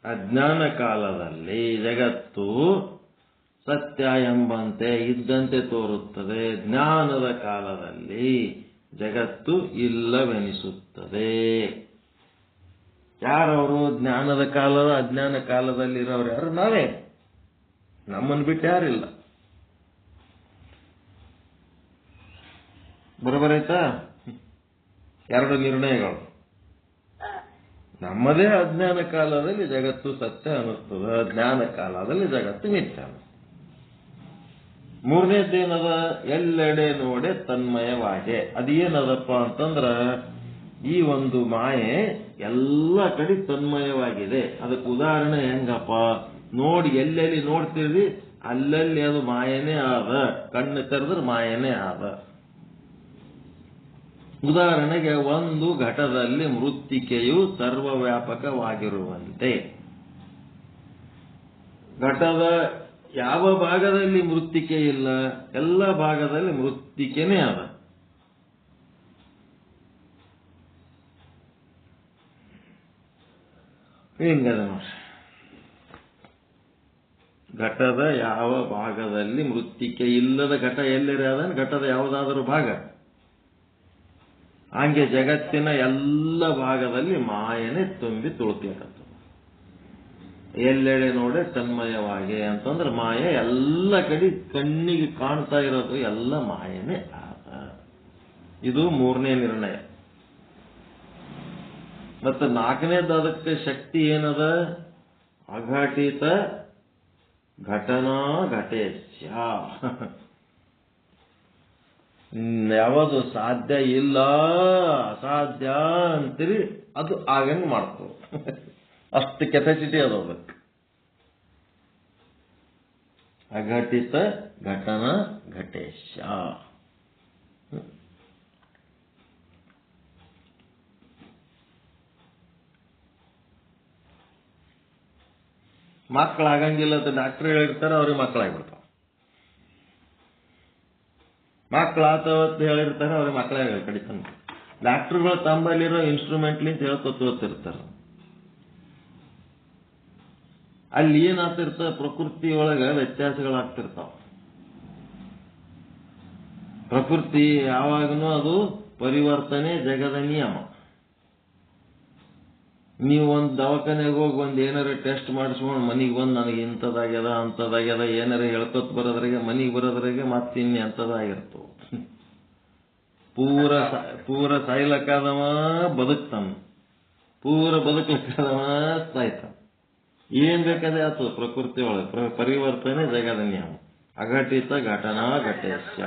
ಅಜ್ಞಾನ ಕಾಲದಲ್ಲಿ ಜಗತ್ತು ಸತ್ಯ ಎಂಬಂತೆ ಇದ್ದಂತೆ ತೋರುತ್ತದೆ, ಜ್ಞಾನದ ಕಾಲದಲ್ಲಿ ಜಗತ್ತು ಇಲ್ಲವೆನಿಸುತ್ತದೆ. ಯಾರವರು? ಜ್ಞಾನದ ಕಾಲದ ಅಜ್ಞಾನ ಕಾಲದಲ್ಲಿರೋರು ಯಾರು? ನಾವೇ. ನಮ್ಮನ್ನು ಬಿಟ್ಟು ಯಾರಿಲ್ಲ. ಬರೋಬರಾಯ್ತಾ? ಎರಡು ನಿರ್ಣಯಗಳು. ನಮ್ಮದೇ ಅಜ್ಞಾನ ಕಾಲದಲ್ಲಿ ಜಗತ್ತು ಸತ್ಯ ಅನ್ನಿಸ್ತದ, ಜ್ಞಾನ ಕಾಲದಲ್ಲಿ ಜಗತ್ತು ಮಿಥ್ಯ. ಮೂರನೇದ್ದೇನದ? ಎಲ್ಲೆಡೆ ನೋಡೆ ತನ್ಮಯವಾಗೆ. ಅದೇನದಪ್ಪ ಅಂತಂದ್ರ ಈ ಒಂದು ಮಾಯೆ ಎಲ್ಲ ಕಡೆ ತನ್ಮಯವಾಗಿದೆ. ಅದಕ್ಕೆ ಉದಾಹರಣೆ ಹೆಂಗಪ್ಪ? ನೋಡಿ, ಎಲ್ಲೆಲ್ಲಿ ನೋಡ್ತೀರಿ ಅಲ್ಲಲ್ಲಿ ಅದು ಮಾಯನೇ ಆದ. ಕಣ್ಣು ತೆರೆದ್ರೆ ಮಾಯನೇ ಆದ. ಉದಾಹರಣೆಗೆ, ಒಂದು ಘಟದಲ್ಲಿ ಮೃತ್ತಿಕೆಯು ಸರ್ವವ್ಯಾಪಕವಾಗಿರುವಂತೆ. ಘಟದ ಯಾವ ಭಾಗದಲ್ಲಿ ಮೃತ್ತಿಕೆ ಇಲ್ಲ? ಎಲ್ಲ ಭಾಗದಲ್ಲಿ ಮೃತ್ತಿಕೆನೇ ಅದ. ಹಿಂಗದ ನೋಡ್ರಿ. ಘಟದ ಯಾವ ಭಾಗದಲ್ಲಿ ಮೃತ್ತಿಕೆ ಇಲ್ಲದ ಘಟ ಎಲ್ಲೆರೆ ಅದ? ಘಟದ ಯಾವುದಾದರೂ ಭಾಗ. ಹಂಗೆ ಜಗತ್ತಿನ ಎಲ್ಲ ಭಾಗದಲ್ಲಿ ಮಾಯನೆ ತುಂಬಿ ತುಳುಕ್ಲಿಕ್ಕಂತ. ಎಲ್ಲೆಡೆ ನೋಡೆ ತನ್ಮಯವಾಗಿ ಅಂತಂದ್ರೆ ಮಾಯ ಎಲ್ಲ ಕಡೆ ಕಣ್ಣಿಗೆ ಕಾಣ್ತಾ ಇರೋದು ಎಲ್ಲ ಮಾಯನೇ ಆದ. ಇದು ಮೂರನೇ ನಿರ್ಣಯ. ಮತ್ತೆ ನಾಲ್ಕನೇದು, ಅದಕ್ಕೆ ಶಕ್ತಿ ಏನದ? ಅಘಟಿತ ಘಟನಾ ಘಟೇಶ್ಯ. ಯಾವುದು ಸಾಧ್ಯ ಇಲ್ಲ, ಅಸಾಧ್ಯ ಅಂತೀರಿ ಅದು ಆಗಂಗ್ ಮಾಡ್ತವೆ. ಅಷ್ಟು ಕೆಪಾಸಿಟಿ ಅದ ಅದಕ್ಕೆ. ಅಘಟಿತ ಘಟನಾ ಘಟೇಶ್ಯ. ಮಕ್ಕಳಾಗಂಗಿಲ್ಲ ಅಂತ ಡಾಕ್ಟರ್ ಹೇಳಿರ್ತಾರೆ, ಅವ್ರಿಗೆ ಮಕ್ಕಳಾಗ್ಬಿಡ್ತಾವ. ಮಕ್ಕಳಾತವತ್ತು ಹೇಳಿರ್ತಾರೆ, ಅವ್ರಿಗೆ ಮಕ್ಕಳಾಗ ಕಡಿತಾನೆ. ಡಾಕ್ಟರ್ಗಳು ತಮ್ಮಲ್ಲಿರೋ ಇನ್ಸ್ಟ್ರೂಮೆಂಟ್ಲಿಂದ ಹೇಳ್ಕೊತಿರ್ತಾರೆ. ಅಲ್ಲಿ ಏನಾಗ್ತಿರ್ತಾವ? ಪ್ರಕೃತಿ ಒಳಗ ವ್ಯತ್ಯಾಸಗಳಾಗ್ತಿರ್ತಾವ. ಪ್ರಕೃತಿ ಯಾವಾಗನೂ ಅದು ಪರಿವರ್ತನೆ ಜಗದ ನಿಯಮ. ನೀವು ಒಂದು ದವಾಖಾನೆಗೆ ಹೋಗಿ ಒಂದು ಏನಾರ ಟೆಸ್ಟ್ ಮಾಡಿಸ್ಕೊಂಡು ಮನೆಗೆ ಬಂದು ನನಗೆ ಇಂಥದ್ದಾಗ್ಯದ ಅಂಥದ್ದಾಗ್ಯದ ಏನಾರ ಹೇಳ್ಕೊತ ಬರೋದ್ರಾಗೆ ಮನೆಗೆ ಬರೋದ್ರಾಗೆ ಮತ್ತೆ ಇನ್ನೇ ಅಂಥದ್ದಾಗಿರ್ತವೆ. ಪೂರ ಸಾಯ್ಲಕ್ಕಾದವ ಬದುಕ್ತಾನ, ಪೂರ ಬದುಕ್ಲಕ್ಕಾದವ ಸಾಯ್ತಾನ. ಏನ್ ಬೇಕಾದ್ರೆ ಆತದ ಪ್ರಕೃತಿ ಒಳಗೆ ಪರಿವರ್ತನೆ ಜಗದ ನಿಯಮ. ಅಘಟಿತ ಘಟನಾ ಘಟೇಶ್ಯ.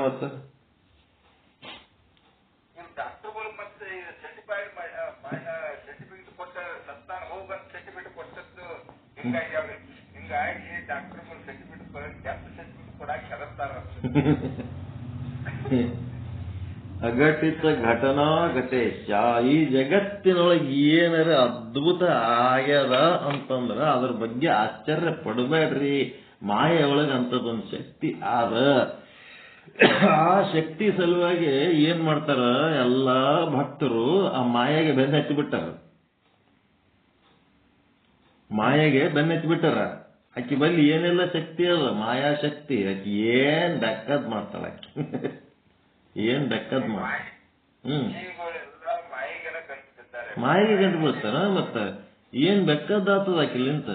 ಮತ್ತೆ ಅಘಟಿತ ಘಟನಾ ಘಟೇಶ. ಈ ಜಗತ್ತಿನೊಳಗೆ ಏನಾರ ಅದ್ಭುತ ಆಗ್ಯದ ಅಂತಂದ್ರ ಅದ್ರ ಬಗ್ಗೆ ಆಶ್ಚರ್ಯ ಪಡಬೇಡ್ರಿ. ಮಾಯೆ ಒಳಗೆ ಅಂತದೊಂದು ಶಕ್ತಿ ಆದ. ಆ ಶಕ್ತಿ ಸಲುವಾಗಿ ಏನ್ ಮಾಡ್ತಾರ ಎಲ್ಲಾ ಭಕ್ತರು? ಆ ಮಾಯೆಗೆ ಬೆನ್ನತ್ತಿ ಬಿಟ್ಟಾರ. ಮಾಯೆಗೆ ಬೆನ್ನತ್ತಿ ಬಿಟ್ಟಾರ. ಆಕಿ ಬಲ್ಲಿ ಏನೆಲ್ಲ ಶಕ್ತಿ ಅದ? ಮಾಯಾ ಶಕ್ತಿ. ಆಕಿ ಏನ್ ಬೆಕ್ಕದ್ ಮಾಡ್ತಾಳ. ಆಕಿ ಏನ್ ಬೆಕ್ಕದ್ ಮಾಡ ಮಾಯಿಗೆ ಗಂಟು ಬಿಡ್ತಾರ. ಮತ್ತ ಏನ್ ಬೆಕ್ಕದ್ ಆಗ್ತದ ಆಕಿಲಿಂತ.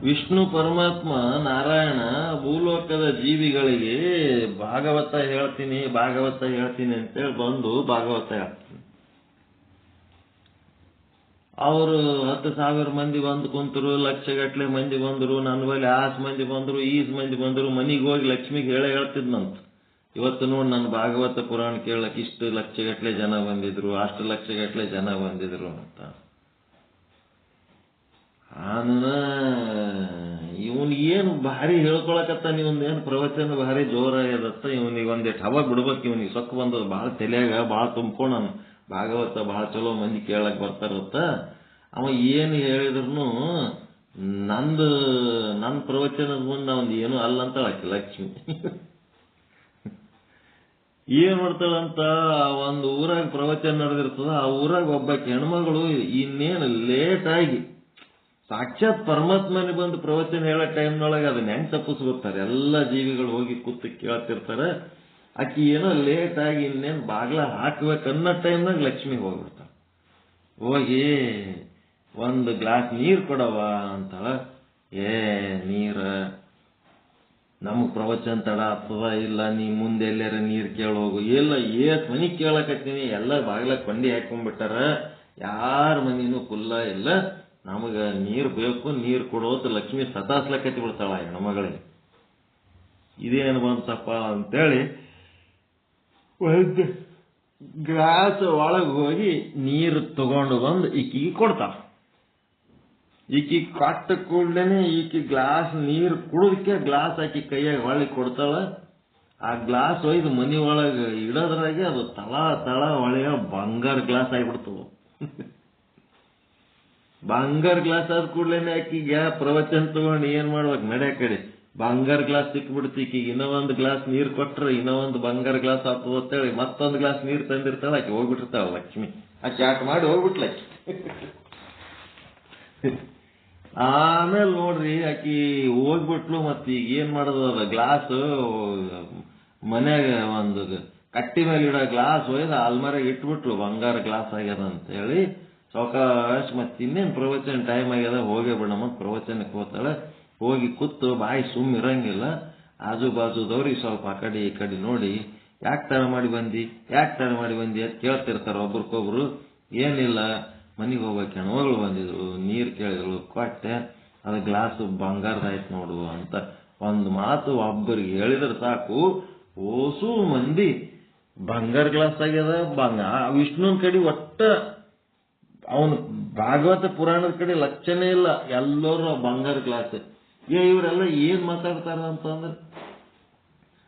ವಿಷ್ಣು ಪರಮಾತ್ಮ ನಾರಾಯಣ ಭೂಲೋಕದ ಜೀವಿಗಳಿಗೆ ಭಾಗವತ ಹೇಳ್ತೀನಿ ಅಂತೇಳಿ ಬಂದು ಭಾಗವತ ಹೇಳ್ತೀನಿ. ಅವರು 10,000 ಮಂದಿ ಬಂದು ಕುಂತರು, ಲಕ್ಷಗಟ್ಲೆ ಮಂದಿ ಬಂದರು, ನನ್ನ ಬಳಿ ಆಸ್ ಮಂದಿ ಬಂದರು, ಈಸ್ ಮಂದಿ ಬಂದರು. ಮನಿಗೆ ಹೋಗಿ ಲಕ್ಷ್ಮಿಗೆ ಹೇಳ್ತಿದ್ನಂತ, ಇವತ್ತು ನೋಡಿ ನನ್ನ ಭಾಗವತ ಪುರಾಣ ಕೇಳಕ್ ಇಷ್ಟು ಲಕ್ಷಗಟ್ಲೆ ಜನ ಬಂದಿದ್ರು, ಅಷ್ಟು ಲಕ್ಷಗಟ್ಲೆ ಜನ ಬಂದಿದ್ರು ಅಂತ. ಇವನಿಗೇನು ಭಾರಿ ಹೇಳ್ಕೊಳಕತ್ತ ನೀವೊಂದೇನು ಪ್ರವಚನ ಭಾರಿ ಜೋರಾಗ್ಯದತ್ತ, ಇವನಿಗೆ ಒಂದಿಟ್ಟು ಹವಾ ಬಿಡ್ಬೇಕು, ಇವನಿಗೆ ಸೊಕ್ಕ ಬಂದದ ಭಾಳ ತಲೆಯಾಗ ಭಾಳ ತುಂಬ್ಕೊಂಡ ಭಾಗವತ ಭಾಳ ಚಲೋ ಮಂದಿ ಕೇಳಕ್ ಬರ್ತಾರತ್ತ. ಅವ ಏನು ಹೇಳಿದ್ರು ನನ್ನ ಪ್ರವಚನದ ಮುಂದೆ ಅವನ್ ಏನು ಅಲ್ಲ ಅಂತ ಆಕಿ ಲಕ್ಷ್ಮಿ. ಏನ್ ಮಾಡ್ತಾಳಂತ, ಒಂದು ಊರಾಗ ಪ್ರವಚನ ನಡೆದಿರ್ತದ, ಆ ಊರಾಗ ಒಬ್ಬಾಕಿ ಹೆಣ್ಮಗಳು ಇನ್ನೇನು ಲೇಟ್ ಆಗಿ ಸಾಕ್ಷಾತ್ ಪರಮಾತ್ಮನಿ ಬಂದು ಪ್ರವಚನ ಹೇಳೋ ಟೈಮ್ನೊಳಗೆ ಅದನ್ನ ಹೆಂಗ್ ತಪ್ಪಿಸ್ಕೊತಾರೆ, ಎಲ್ಲ ಜೀವಿಗಳು ಹೋಗಿ ಕೂತು ಕೇಳ್ತಿರ್ತಾರೆ. ಆಕಿ ಏನೋ ಲೇಟ್ ಆಗಿ ಇನ್ನೇನು ಬಾಗ್ಲ ಹಾಕ್ಬೇಕನ್ನೋ ಟೈಮ್ನಾಗ ಲಕ್ಷ್ಮಿ ಹೋಗ್ಬಿಡ್ತಾಳ. ಹೋಗಿ ಒಂದು ಗ್ಲಾಸ್ ನೀರು ಕೊಡವ ಅಂತಾಳ. ನೀರ ನಮಗ್ ಪ್ರವಚನ ತಡ ಆಗ್ತದ, ಇಲ್ಲ ನೀ ಮುಂದೆ ಎಲ್ಲಾರ ನೀರ್ ಕೇಳೋಗು. ಇಲ್ಲ ಮನಿ ಕೇಳಕತ್ತೀನಿ, ಎಲ್ಲ ಬಾಗ್ಲ ಕೊಂಡಿ ಹಾಕೊಂಡ್ಬಿಟ್ಟಾರ, ಯಾರ ಮನಿನೂ ಕುಲ್ಲ ಇಲ್ಲ, ನಮಗ ನೀರ್ ಬೇಕು, ನೀರ್ ಕೊಡೋದು ಲಕ್ಷ್ಮಿ ಸತಾಸ್ಲಕತ್ತಿ ಬಿಡ್ತಾಳ ಹೆಣ್ಮಗಳಿಗೆ. ಇದೇನು ಬಂತಪ್ಪ ಅಂತೇಳಿ ಒಂದು ಗ್ಲಾಸ್ ಒಳಗೆ ಹೋಗಿ ನೀರು ತಗೊಂಡು ಬಂದು ಈಕಿಗೆ ಕೊಡ್ತಾಳ. ಈಕಿ ಕೊಟ್ಟ ಕೂಡ್ಲೇನೆ ಈಕಿ ಗ್ಲಾಸ್ ನೀರು ಕುಡಿದಕ್ಕೆ ಗ್ಲಾಸ್ ಹಾಕಿ ಕೈಯಾಗ ಹೊಳ್ಳಿ ಕೊಡ್ತಾಳ. ಆ ಗ್ಲಾಸ್ ಒಯ್ದು ಮನಿ ಒಳಗೆ ಇಡೋದ್ರಾಗೆ ಅದು ತಳ ಹೊಳೆಯ ಬಂಗಾರ ಗ್ಲಾಸ್ ಆಗಿಬಿಡ್ತವ. ಬಂಗಾರ ಗ್ಲಾಸ್ ಆದ ಕೂಡ್ಲೇನೆ ಆಕಿಗೆ ಪ್ರವಚನ ತಗೊಂಡು ಏನ್ ಮಾಡ್ಬೇಕು, ನಡೆ ಕಡೆ ಬಂಗಾರ ಗ್ಲಾಸ್ ಸಿಕ್ಬಿಡ್ತಿ. ಈಕಿಗೆ ಇನ್ನೂ ಒಂದು ಗ್ಲಾಸ್ ನೀರು ಕೊಟ್ರೆ ಇನ್ನೂ ಒಂದು ಬಂಗಾರ ಗ್ಲಾಸ್ ಆಗ್ತದ ಅಂತೇಳಿ ಮತ್ತೊಂದು ಗ್ಲಾಸ್ ನೀರು ತಂದಿರ್ತಾಳ. ಆಕಿ ಹೋಗ್ಬಿಟ್ಟಿರ್ತಾಳ ಲಕ್ಷ್ಮಿ. ಆಕಿ ಆಟ ಮಾಡಿ ಹೋಗ್ಬಿಟ್ಲ. ಆಮೇಲೆ ನೋಡ್ರಿ ಆಕಿ ಹೋಗ್ಬಿಟ್ಲು. ಮತ್ತ ಈಗ ಏನ್ ಮಾಡೋದ, ಗ್ಲಾಸ್ ಮನ್ಯಾಗ ಒಂದು ಕಟ್ಟಿ ಮೇಲೆ ಇಡೋ ಗ್ಲಾಸ್ ಒಯ್ದ ಅಲ್ಮಾರಾಗ ಇಟ್ಬಿಟ್ಲು, ಬಂಗಾರ ಗ್ಲಾಸ್ ಆಗ್ಯದ ಅಂತ ಹೇಳಿ ಸಾವಕಾಶ. ಮತ್ತೆ ಇನ್ನೇನ್ ಪ್ರವಚನ ಟೈಮ್ ಆಗ್ಯದ, ಹೋಗೇ ಬಿಡಮ್ಮ ಪ್ರವಚನಕ್ಕೆ ಹೋಗ್ತಾಳೆ. ಹೋಗಿ ಕೂತು ಬಾಯಿ ಸುಮ್ಮ ಇರಂಗಿಲ್ಲ. ಆಜು ಬಾಜುದವ್ರಿಗೆ ಸ್ವಲ್ಪ ಆ ಕಡೆ ಈ ಕಡೆ ನೋಡಿ, ಯಾಕೆ ತಡ ಮಾಡಿ ಬಂದಿ ಅಂತ ಕೇಳ್ತಿರ್ತಾರ ಒಬ್ರಿಗೊಬ್ರು. ಏನಿಲ್ಲ, ಮನೆಗೆ ಹೋಗ್ಬೇಕು, ಹೆಣ್ಮಗಳು ಬಂದಿದ್ರು, ನೀರು ಕೇಳಿದ್ರು, ಕೊಟ್ಟೆ, ಅದು ಗ್ಲಾಸ್ ಬಂಗಾರದಾಯ್ತು ನೋಡು ಅಂತ ಒಂದು ಮಾತು ಒಬ್ಬರಿಗೆ ಹೇಳಿದ್ರೆ ಸಾಕು, ಓಸು ಮಂದಿ ಬಂಗಾರ ಗ್ಲಾಸ್ ಆಗ್ಯದ. ವಿಷ್ಣುವಿನ ಕಡೆ ಒಟ್ಟ ಅವನು ಭಾಗವತ ಪುರಾಣದ ಕಡೆ ಲಕ್ಷಣೇ ಇಲ್ಲ, ಎಲ್ಲರೂ ಬಂಗಾರ ಗ್ಲಾಸ್. ಇವರೆಲ್ಲ ಏನ್ ಮಾತಾಡ್ತಾರ ಅಂತಂದ್ರೆ,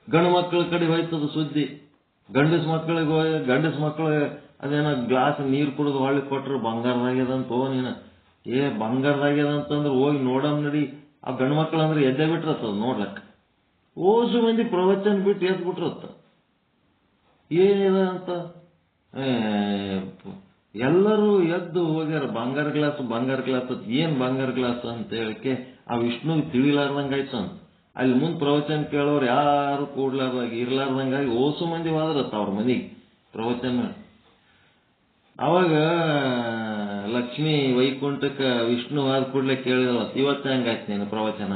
ಗಂಡು ಮಕ್ಕಳ ಕಡೆ ಹೋಯ್ತದ ಸುದ್ದಿ, ಗಂಡಸ ಮಕ್ಕಳು ಅದೇನೋ ಗ್ಲಾಸ್ ನೀರು ಕುಡಿದು ಹೊಳ್ಳಿ ಕೊಟ್ರು ಬಂಗಾರದಾಗ್ಯದಂತ. ನೀನ ಬಂಗಾರದಾಗ್ಯದ ಅಂತಂದ್ರೆ ಹೋಗಿ ನೋಡಮ್ ನಡಿ. ಆ ಗಂಡು ಮಕ್ಕಳು ಅಂದ್ರೆ ಎದ್ದೆ ಬಿಟ್ರತ್ತದ ನೋಡ್ಲಕ್ಕ. ಓಸು ಮಂದಿ ಪ್ರವಚನ ಬಿಟ್ಟು ಎದ್ ಬಿಟ್ರತ್ತ. ಏನಿದೆ ಅಂತ ಎಲ್ಲರೂ ಎದ್ದು ಹೋಗ್ಯಾರ. ಬಂಗಾರ ಗ್ಲಾಸ್ ಏನ್ ಬಂಗಾರ ಗ್ಲಾಸ್ ಅಂತ ಹೇಳಿಕೆ ಆ ವಿಷ್ಣುಗೆ ತಿಳಿಲಾರ್ದಂಗಾಯ್ತು ಅಂತ. ಅಲ್ಲಿ ಮುಂದೆ ಪ್ರವಚನ ಕೇಳೋರು ಯಾರು ಇರ್ಲಾರ್ದಂಗಾಗಿ ಓಸು ಮಂದಿ ಹೋದ್ರತ್ತ ಅವ್ರ ಮನೆಗೆ ಪ್ರವಚನ. ಅವಾಗ ಲಕ್ಷ್ಮಿ ವೈಕುಂಠಕ್ಕೆ ವಿಷ್ಣು ಆದ ಕೂಡ್ಲೆ ಕೇಳಿದವ, ಇವತ್ತು ಹೆಂಗಾಯ್ತು ನೀನು ಪ್ರವಚನ?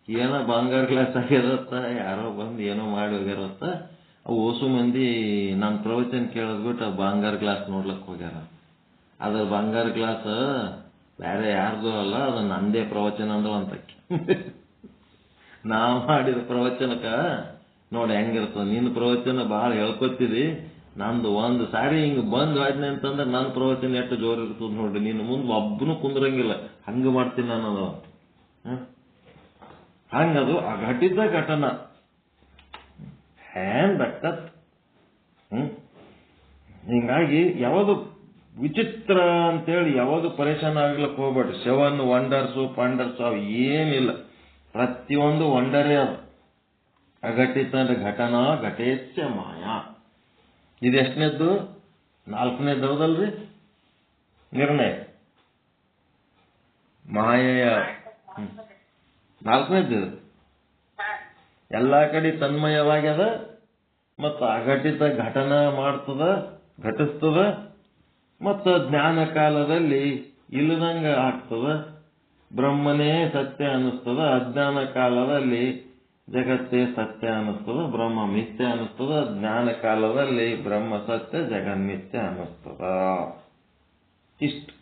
ಏನೋ ಬಂಗಾರ ಗ್ಲಾಸ್ ಆಗ್ಯದತ್ತ, ಯಾರೋ ಬಂದು ಏನೋ ಮಾಡಿ ಹೋಗ್ಯಾರತ್ತ. ಓಸು ಮಂದಿ ನನ್ನ ಪ್ರವಚನ ಕೇಳೋದ್ ಬಿಟ್ಟು ಬಂಗಾರ ಗ್ಲಾಸ್ ನೋಡ್ಲಕ್ ಹೋಗ್ಯಾರ. ಅದ್ರ ಬಂಗಾರ ಗ್ಲಾಸ್ ಬೇರೆ ಯಾರ್ದು ಅಲ್ಲ, ಅದು ನಂದೇ ಪ್ರವಚನ ಅಂದ್ರು ಅಂತಕ್ಕೆ. ನಾ ಮಾಡಿದ ಪ್ರವಚನಕ್ಕ ನೋಡಿ ಹೆಂಗಿರ್ತದ, ನಿನ್ನ ಪ್ರವಚನ ಭಾಳ ಹೇಳ್ಕೊತಿದಿ, ನಂದು ಒಂದು ಸಾರಿ ಹಿಂಗ್ ಬಂದ್ ಆದ್ನೆ ಅಂತಂದ್ರೆ ನನ್ನ ಪ್ರವಚನ ಎಷ್ಟು ಜೋರ್ ಇರ್ತದ ನೋಡ್ರಿ, ನಿನ್ನ ಮುಂದೆ ಒಬ್ಬನು ಕುಂದ್ರಂಗಿಲ್ಲ, ಹಂಗ ಮಾಡ್ತೀನಿ ನಾನು. ಅದು ಹಂಗದು ಅಘಟಿತ ಘಟನ ಹ್ಯಾನ್ ದಕ್ಕತ್. ಹಿಂಗಾಗಿ ಯಾವುದು ವಿಚಿತ್ರ ಅಂತೇಳಿ ಯಾವುದು ಪರೇಶಾನ ಆಗ್ಲಕ್ ಹೋಗ್ಬೇಡ್ರಿ. 7 ವಂಡರ್ಸು ಪಂಡರ್ಸು ಅವು ಏನಿಲ್ಲ, ಪ್ರತಿಯೊಂದು ವಂಡರೇ ಅದು. ಅಘಟಿತ ಘಟನಾ ಘಟೇತ್ಯ ಮಾಯಾ. ಇದೆಷ್ಟನೇದ್ದು? 4ನೇದ್ದು ಹೌದಲ್ರಿ ನಿರ್ಣಯ. ಮಾಯೆಯ 4ನೇದ್ದು ಎಲ್ಲಾ ಕಡೆ ತನ್ಮಯವಾಗ್ಯದ, ಮತ್ತು ಅಘಟಿತ ಘಟನಾ ಮಾಡ್ತದ, ಘಟಿಸ್ತದ, ಮತ್ತು ಜ್ಞಾನ ಕಾಲದಲ್ಲಿ ಇಲ್ಲದಂಗ ಆಗ್ತದ. ಬ್ರಹ್ಮನೇ ಸತ್ಯ ಅನ್ನಿಸ್ತದ, ಅಜ್ಞಾನ ಕಾಲದಲ್ಲಿ ಜಗತ್ತೇ ಸತ್ಯ ಅನ್ನಿಸ್ತದ, ಬ್ರಹ್ಮ ಮಿಥ್ಯ ಅನ್ನಿಸ್ತದ. ಜ್ಞಾನ ಕಾಲದಲ್ಲಿ ಬ್ರಹ್ಮ ಸತ್ಯ, ಜಗನ್ಮಿಥ್ಯ ಅನ್ನಿಸ್ತದ. ಇಷ್ಟು.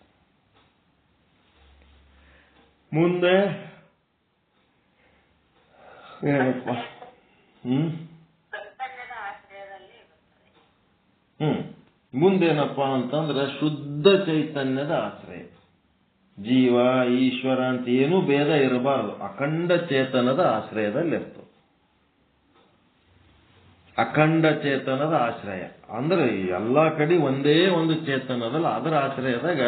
ಮುಂದೆ ಏನಪ್ಪ? ಮುಂದೇನಪ್ಪ ಅಂತಂದ್ರೆ ಶುದ್ಧ ಚೈತನ್ಯದ ಆಶ್ರಯ. ಜೀವ ಈಶ್ವರ ಅಂತ ಏನೂ ಭೇದ ಇರಬಾರದು. ಅಖಂಡ ಚೇತನದ ಆಶ್ರಯದಲ್ಲಿರ್ತದೆ. ಅಖಂಡ ಚೇತನದ ಆಶ್ರಯ ಅಂದ್ರೆ ಎಲ್ಲಾ ಕಡೆ ಒಂದೇ ಒಂದು ಚೇತನದಲ್ಲ, ಅದರ ಆಶ್ರಯದಾಗ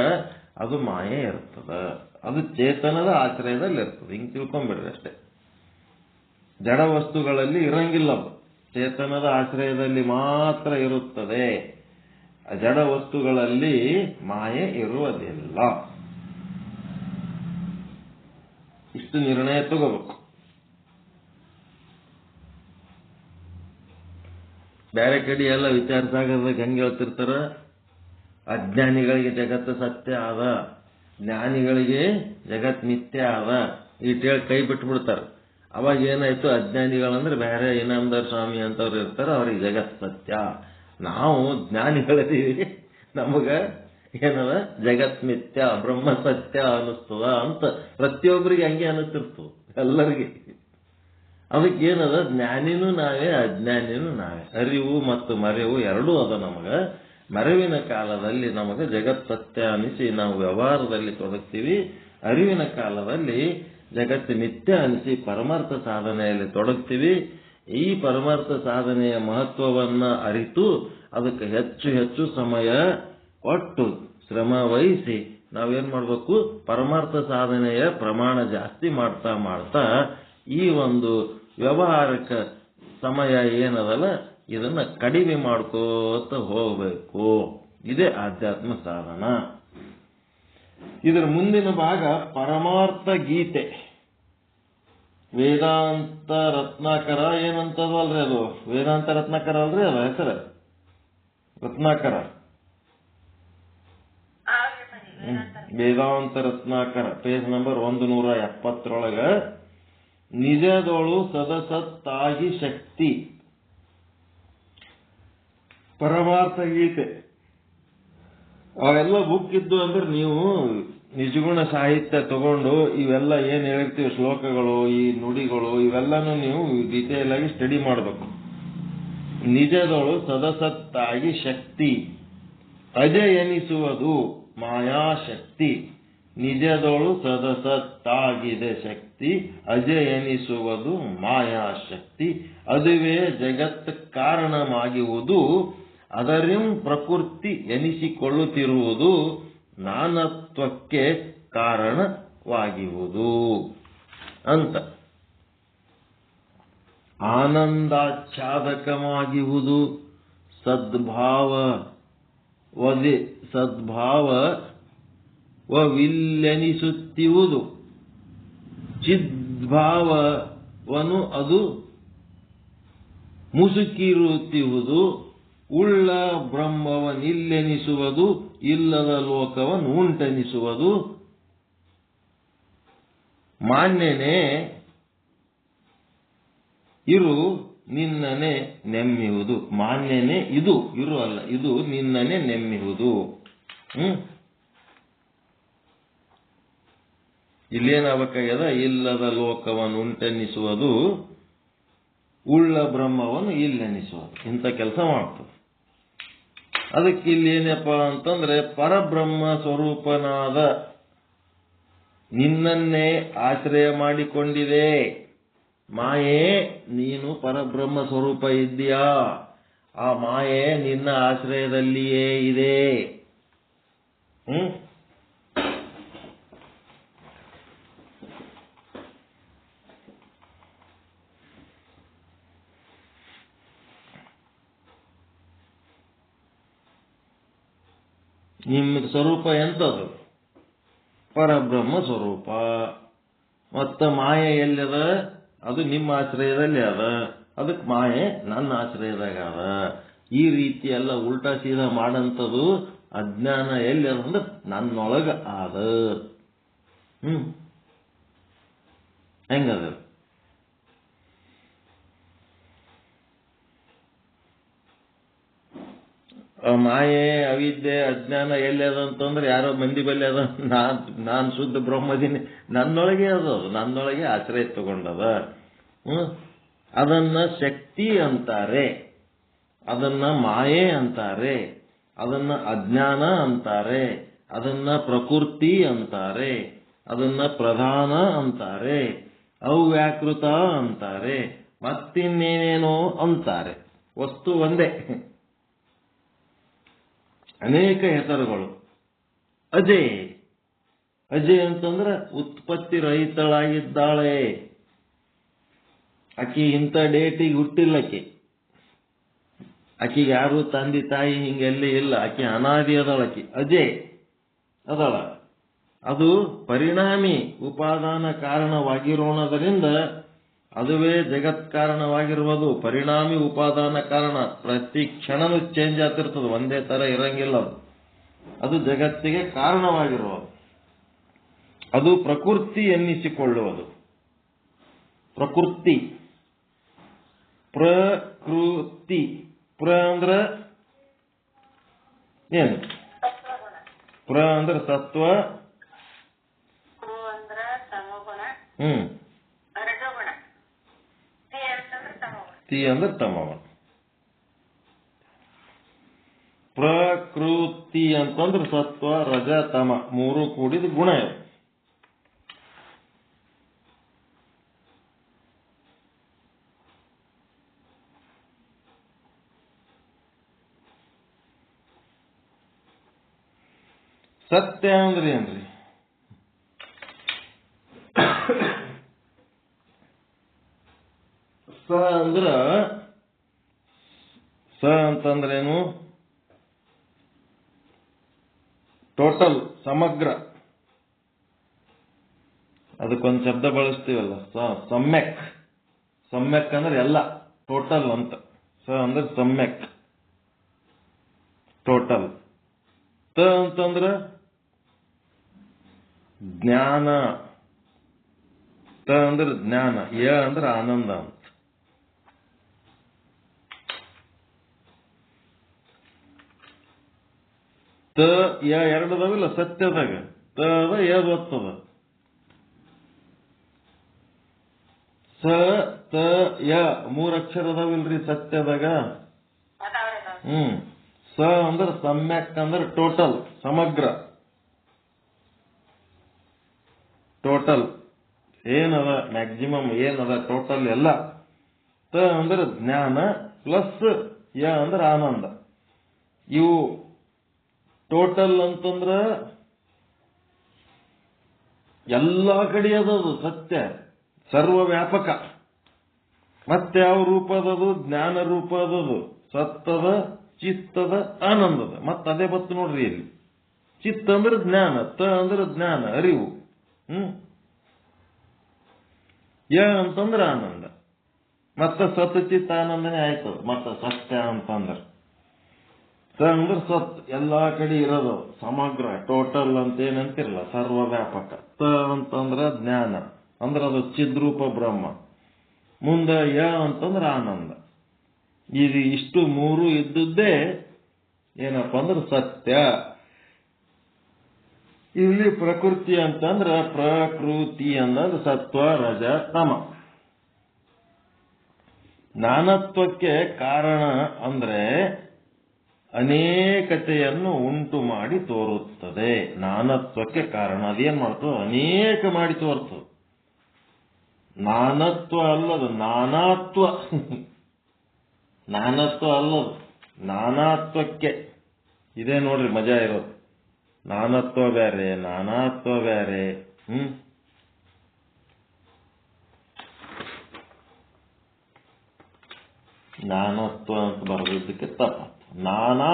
ಅದು ಮಾಯೆ ಇರ್ತದ. ಅದು ಚೇತನದ ಆಶ್ರಯದಲ್ಲಿ ಇರ್ತದೆ. ಹಿಂಗೆ ತಿಳ್ಕೊಂಡ್ಬಿಡ್ರಿ ಅಷ್ಟೇ. ಜಡ ವಸ್ತುಗಳಲ್ಲಿ ಇರಂಗಿಲ್ಲ, ಚೇತನದ ಆಶ್ರಯದಲ್ಲಿ ಮಾತ್ರ ಇರುತ್ತದೆ. ಜಡ ವಸ್ತುಗಳಲ್ಲಿ ಮಾಯೆ ಇರುವುದಿಲ್ಲ. ಇಷ್ಟು ನಿರ್ಣಯ ತಗೋಬೇಕು. ಬೇರೆ ಕಡೆ ಎಲ್ಲ ವಿಚಾರಸಾಗರದಾಗ ಹೆಂಗೆ ಹೇಳ್ತಿರ್ತಾರ, ಅಜ್ಞಾನಿಗಳಿಗೆ ಜಗತ್ತು ಸತ್ಯ ಆದ, ಜ್ಞಾನಿಗಳಿಗೆ ಜಗತ್ ಮಿಥ್ಯ ಆದ, ಇಟ್ಟೇಳಿ ಕೈ ಬಿಟ್ಬಿಡ್ತಾರೆ. ಅವಾಗ ಏನಾಯ್ತು, ಅಜ್ಞಾನಿಗಳಂದ್ರೆ ಬೇರೆ ಇನಾಮದಾರ್ ಸ್ವಾಮಿ ಅಂತವ್ರು ಇರ್ತಾರೆ, ಅವ್ರಿಗೆ ಜಗತ್ ಸತ್ಯ. ನಾವು ಜ್ಞಾನಿಗಳಿದೀವಿ, ನಮಗ ಏನದ ಜಗತ್ ಮಿಥ್ಯ ಬ್ರಹ್ಮ ಸತ್ಯ ಅನ್ನಿಸ್ತದ ಅಂತ ಪ್ರತಿಯೊಬ್ಬರಿಗೆ ಹಂಗೆ ಅನ್ನಿಸ್ತಿರ್ತದೆ ಎಲ್ಲರಿಗೆ. ಅದಕ್ಕೇನದ, ಜ್ಞಾನಿನೂ ನಾವೇ ಅಜ್ಞಾನಿನೂ ನಾವೇ. ಅರಿವು ಮತ್ತು ಮರೆವು ಎರಡೂ ಅದ ನಮಗ. ಮರೆವಿನ ಕಾಲದಲ್ಲಿ ನಮಗೆ ಜಗತ್ ಸತ್ಯ ಅನಿಸಿ ನಾವು ವ್ಯವಹಾರದಲ್ಲಿ ತೊಡಗ್ತೀವಿ. ಅರಿವಿನ ಕಾಲದಲ್ಲಿ ಜಗತ್ತು ಮಿಥ್ಯ ಅನಿಸಿ ಪರಮಾರ್ಥ ಸಾಧನೆಯಲ್ಲಿ ತೊಡಗ್ತೀವಿ. ಈ ಪರಮಾರ್ಥ ಸಾಧನೆಯ ಮಹತ್ವವನ್ನ ಅರಿತು ಅದಕ್ಕೆ ಹೆಚ್ಚು ಹೆಚ್ಚು ಸಮಯ ಕೊಟ್ಟು ಶ್ರಮ ವಹಿಸಿ ನಾವೇನ್ ಮಾಡಬೇಕು, ಪರಮಾರ್ಥ ಸಾಧನೆಯ ಪ್ರಮಾಣ ಜಾಸ್ತಿ ಮಾಡ್ತಾ ಮಾಡ್ತಾ ಈ ಒಂದು ವ್ಯವಹಾರಕ ಸಮಯ ಏನದಲ್ಲ ಇದನ್ನ ಕಡಿಮೆ ಮಾಡ್ಕೋತ ಹೋಗಬೇಕು. ಇದೇ ಆಧ್ಯಾತ್ಮ ಸಾಧನ. ಇದರ ಮುಂದಿನ ಭಾಗ ಪರಮಾರ್ಥ ಗೀತೆ. ವೇದಾಂತ ರತ್ನಾಕರ ಏನಂತದಲ್ರಿ ಅದು, ವೇದಾಂತ ರತ್ನಾಕರ ಅಲ್ರಿ ಅದು ಹೆಸರು, ರತ್ನಾಕರ. ವೇದಾಂತ ರತ್ನಾಕರ ಪೇಜ್ ನಂಬರ್ 170 ನಿಜದೋಳು ಸದಸತ್ತಾಗಿ ಶಕ್ತಿ. ಪರಮಾರ್ಥ ಗೀತೆ ಅವೆಲ್ಲ ಬುಕ್ ಇದ್ದು ಅಂದ್ರೆ ನೀವು ನಿಜಗುಣ ಸಾಹಿತ್ಯ ತಗೊಂಡು ಇವೆಲ್ಲ ಏನ್ ಹೇಳಿರ್ತೀವಿ ಶ್ಲೋಕಗಳು, ಈ ನುಡಿಗಳು, ಇವೆಲ್ಲಾನು ನೀವು ಡೀಟೇಲ್ ಆಗಿ ಸ್ಟಡಿ ಮಾಡಬೇಕು. ನಿಜದೋಳು ಸದಸತ್ತಾಗಿ ಶಕ್ತಿ ಅಜ ಎನಿಸುವುದು ಮಾಯಾಶಕ್ತಿ. ನಿಜದೋಳು ಸದಸತ್ತಾಗಿದೆ ಶಕ್ತಿ ಅಜ ಎನಿಸುವುದು ಮಾಯಾಶಕ್ತಿ. ಅದುವೇ ಜಗತ್ ಕಾರಣವಾಗಿರುವುದು, ಅದರಿಂ ಪ್ರಕೃತಿ ಎನಿಸಿಕೊಳ್ಳುತ್ತಿರುವುದು, ನಾನತ್ವಕ್ಕೆ ಕಾರಣವಾಗಿರುವುದು ಅಂತ. ಆನಂದಾಚ್ಛಾದಕವಾಗಿರುವುದು, ಸದ್ಭಾವವಿಲ್ಲೆನಿಸುತ್ತಿರುವುದು, ಚಿದ್ಭಾವವನ್ನು ಅದು ಮುಸುಕಿರುತ್ತಿರುವುದು, ಉಳ್ಳ ಬ್ರಹ್ಮವನ್ನಿಲ್ಲೆನಿಸುವುದು, ಇಲ್ಲದ ಲೋಕವನ್ನು ಉಂಟೆನಿಸುವುದು. ಮಾನ್ಯನೇ ಇರು ನಿನ್ನನೆ ನೆಮ್ಮಿಹುದು. ಮಾನ್ಯನೇ ಇದು, ಇರು ಅಲ್ಲ, ಇದು ನಿನ್ನನೆ ನೆಮ್ಮಿಹುದು. ಇಲ್ಲೇನಾಗಬೇಕಾಗ್ಯದ, ಇಲ್ಲದ ಲೋಕವನ್ನು ಉಂಟೆನಿಸುವುದು, ಉಳ್ಳ ಬ್ರಹ್ಮವನ್ನು ಇಲ್ಲೆನಿಸುವುದು. ಇಂಥ ಕೆಲಸ ಮಾಡ್ತದೆ. ಅದಕ್ಕೆ ಇಲ್ಲಿ ಏನಪ್ಪ ಅಂತಂದ್ರೆ, ಪರಬ್ರಹ್ಮ ಸ್ವರೂಪನಾದ ನಿನ್ನನ್ನೇ ಆಶ್ರಯ ಮಾಡಿಕೊಂಡಿದೆ. ಮಾಯೆ, ನೀನು ಪರಬ್ರಹ್ಮ ಸ್ವರೂಪ ಇದ್ದೀಯಾ, ಆ ಮಾಯೆ ನಿನ್ನ ಆಶ್ರಯದಲ್ಲಿಯೇ ಇದೆ. ನಿಮ್ಮ ಸ್ವರೂಪ ಎಂಥದ್ದು? ಪರಬ್ರಹ್ಮ ಸ್ವರೂಪ. ಮತ್ತ ಮಾಯೆ ಎಲ್ಲದ? ಅದು ನಿಮ್ಮ ಆಶ್ರಯದಲ್ಲಿ ಅದ. ಅದಕ್ಕೆ ಮಾಯೆ ನನ್ನ ಆಶ್ರಯದಾಗ ಅದ. ಈ ರೀತಿ ಎಲ್ಲ ಉಲ್ಟಾ ಸೀದಾ ಮಾಡಂಥದ್ದು ಅಜ್ಞಾನ ಎಲ್ಲಿ ಅಂದ್ರೆ ನನ್ನೊಳಗ ಆದ. ಹೆಂಗದ? ಮಾಯೆ ಅವಿದ್ಯೆ ಅಜ್ಞಾನ ಎಲ್ಲಿ ಅದ ಅಂತಂದ್ರೆ ಯಾರೋ ಮಂದಿ ಬಲ್ಲಿ ಅದ. ನಾನ್ ಶುದ್ಧ ಬ್ರಹ್ಮದೀನಿ, ನನ್ನೊಳಗೆ ಅದು, ನನ್ನೊಳಗೆ ಆಶ್ರಯ ತಗೊಂಡದ. ಅದನ್ನ ಶಕ್ತಿ ಅಂತಾರೆ, ಅದನ್ನ ಮಾಯೆ ಅಂತಾರೆ, ಅದನ್ನ ಅಜ್ಞಾನ ಅಂತಾರೆ, ಅದನ್ನ ಪ್ರಕೃತಿ ಅಂತಾರೆ, ಅದನ್ನ ಪ್ರಧಾನ ಅಂತಾರೆ, ಅವ್ಯಾಕೃತ ಅಂತಾರೆ, ಮತ್ತಿನ್ನೇನೇನೋ ಅಂತಾರೆ. ವಸ್ತು ಒಂದೇ, ಅನೇಕ ಹೆಸರುಗಳು. ಅಜಯ್ ಅಜಯ್ ಅಂತಂದ್ರೆ ಉತ್ಪತ್ತಿ ರಹಿತಳಾಗಿದ್ದಾಳೆ. ಆಕಿ ಇಂಥ ಡೇಟಿಗೆ ಹುಟ್ಟಿಲ್ಲಕಿ, ಆಕಿಗೆ ಯಾರು ತಂದೆ ತಾಯಿ ಹಿಂಗೆಲ್ಲಿ ಇಲ್ಲ, ಆಕಿ ಅನಾದಿ ಅದಳಕಿ, ಅಜಯ್ ಅದಳ. ಅದು ಪರಿಣಾಮಿ ಉಪಾದಾನ ಕಾರಣವಾಗಿರೋಣದರಿಂದ ಅದುವೇ ಜಗತ್ ಕಾರಣವಾಗಿರುವುದು. ಪರಿಣಾಮಿ ಉಪಾದಾನ ಕಾರಣ, ಪ್ರತಿ ಕ್ಷಣನೂ ಚೇಂಜ್ ಆಗ್ತಿರ್ತದೆ, ಒಂದೇ ತರ ಇರಂಗಿಲ್ಲ. ಅದು ಜಗತ್ತಿಗೆ ಕಾರಣವಾಗಿರುವುದು. ಅದು ಪ್ರಕೃತಿ ಎನ್ನಿಸಿಕೊಳ್ಳುವುದು. ಪ್ರಕೃತಿ, ಪ್ರಕೃತಿ. ಅಂದ್ರ ಏನು? ಪ್ರ ಅಂದ್ರೆ ಸತ್ವ, ತಿ ಅಂದ್ರೆ ತಮೋಗುಣ. ಪ್ರಕೃತಿ ಅಂತಂದ್ರೆ ಸತ್ವ, ರಜ, ತಮ ಮೂರು ಕೂಡಿದ ಗುಣ ಇವು. ಸತ್ಯ ಅಂದ್ರೆ ಏನ್ರಿ? ಸ ಅಂದ್ರ ಸ ಅಂತಂದ್ರೇನು? ಟೋಟಲ್, ಸಮಗ್ರ. ಅದಕ್ಕೊಂದು ಶಬ್ದ ಬಳಸ್ತೀವಲ್ಲ, ಸಮ್ಯಕ್. ಸಮ್ಯಕ್ ಅಂದ್ರೆ ಎಲ್ಲ, ಟೋಟಲ್ ಅಂತ. ಸ ಅಂದ್ರೆ ಸಮ್ಯಕ್, ಟೋಟಲ್. ತ ಅಂತಂದ್ರ ಜ್ಞಾನ. ತ ಅಂದ್ರೆ ಜ್ಞಾನ. ಯ ಅಂದ್ರೆ ಆನಂದ ಅಂತ. ತ ಯ ಎರಡದಾವಿಲ್ಲ ಸತ್ಯದಾಗ. ತ ಅದ, ಯದ್ ಒತ್ತದ. ಸ ತ ಯ ಮೂರಕ್ಷರ ಅದಾವಿಲ್ರಿ ಸತ್ಯದಾಗ. ಸ ಅಂದ್ರೆ ಸಮ್ಯಕ್ ಅಂದ್ರೆ ಟೋಟಲ್, ಸಮಗ್ರ. ಟೋಟಲ್ ಏನದ, ಮ್ಯಾಕ್ಸಿಮಮ್ ಏನದ, ಟೋಟಲ್ ಎಲ್ಲ. ತ ಅಂದ್ರೆ ಜ್ಞಾನ ಪ್ಲಸ್ ಯ ಅಂದ್ರೆ ಆನಂದ. ಇವು ಟೋಟಲ್ ಅಂತಂದ್ರ ಎಲ್ಲಾ ಕಡೆ ಅದದು ಸತ್ಯ, ಸರ್ವ ವ್ಯಾಪಕ. ಮತ್ತೆ ಯಾವ ರೂಪ ಅದದು? ಜ್ಞಾನ ರೂಪ ಅದದು. ಸತ್ತದ, ಚಿತ್ತದ, ಆನಂದದ. ಮತ್ತ ಅದೇ ಬತ್ತು ನೋಡ್ರಿ ಇಲ್ಲಿ. ಚಿತ್ತ ಅಂದ್ರೆ ಜ್ಞಾನ, ತ ಅಂದ್ರೆ ಜ್ಞಾನ, ಅರಿವು. ಯ ಅಂತಂದ್ರೆ ಆನಂದ. ಮತ್ತ ಸತ್ ಚಿತ್ತ ಆನಂದನೇ ಆಯ್ತದ. ಮತ್ತ ಸತ್ಯ ಅಂತಂದ್ರ ಸ ಅಂದ್ರೆ ಸತ್, ಎಲ್ಲಾ ಕಡೆ ಇರೋದು, ಸಮಗ್ರ, ಟೋಟಲ್ ಅಂತ ಏನಂತಿರಲ್ಲ, ಸರ್ವ ವ್ಯಾಪಕ. ತ ಅಂತಂದ್ರ ಜ್ಞಾನ, ಅಂದ್ರೆ ಅದು ಚಿದ್ರೂಪ ಬ್ರಹ್ಮ. ಮುಂದೆ ಯ ಅಂತಂದ್ರ ಆನಂದ. ಇದು ಇಷ್ಟು ಮೂರು ಇದ್ದದ್ದೇ ಏನಪ್ಪ ಅಂದ್ರೆ ಸತ್ಯ. ಇಲ್ಲಿ ಪ್ರಕೃತಿ ಅಂತಂದ್ರ ಪ್ರಕೃತಿ ಅಂದ್ರೆ ಸತ್ವ, ರಜ, ತಮ. ನಾನತ್ವಕ್ಕೆ ಕಾರಣ ಅಂದ್ರೆ ಅನೇಕತೆಯನ್ನು ಉಂಟು ಮಾಡಿ ತೋರುತ್ತದೆ. ನಾನತ್ವಕ್ಕೆ ಕಾರಣ ಅದೇನ್ ಮಾಡ್ತದೆ? ಅನೇಕ ಮಾಡಿ ತೋರ್ತದೆ. ನಾನತ್ವ ಅಲ್ಲದು, ನಾನಾತ್ವ. ನಾನತ್ವ ಅಲ್ಲದು, ನಾನಾತ್ವಕ್ಕೆ. ಇದೇ ನೋಡ್ರಿ ಮಜಾ ಇರೋದು. ನಾನತ್ವ ಬೇರೆ, ನಾನಾತ್ವ ಬೇರೆ. ನಾನತ್ವ ಅಂತ ಬರೋದಕ್ಕೆ ತಪ್ಪ. ನಾನಾ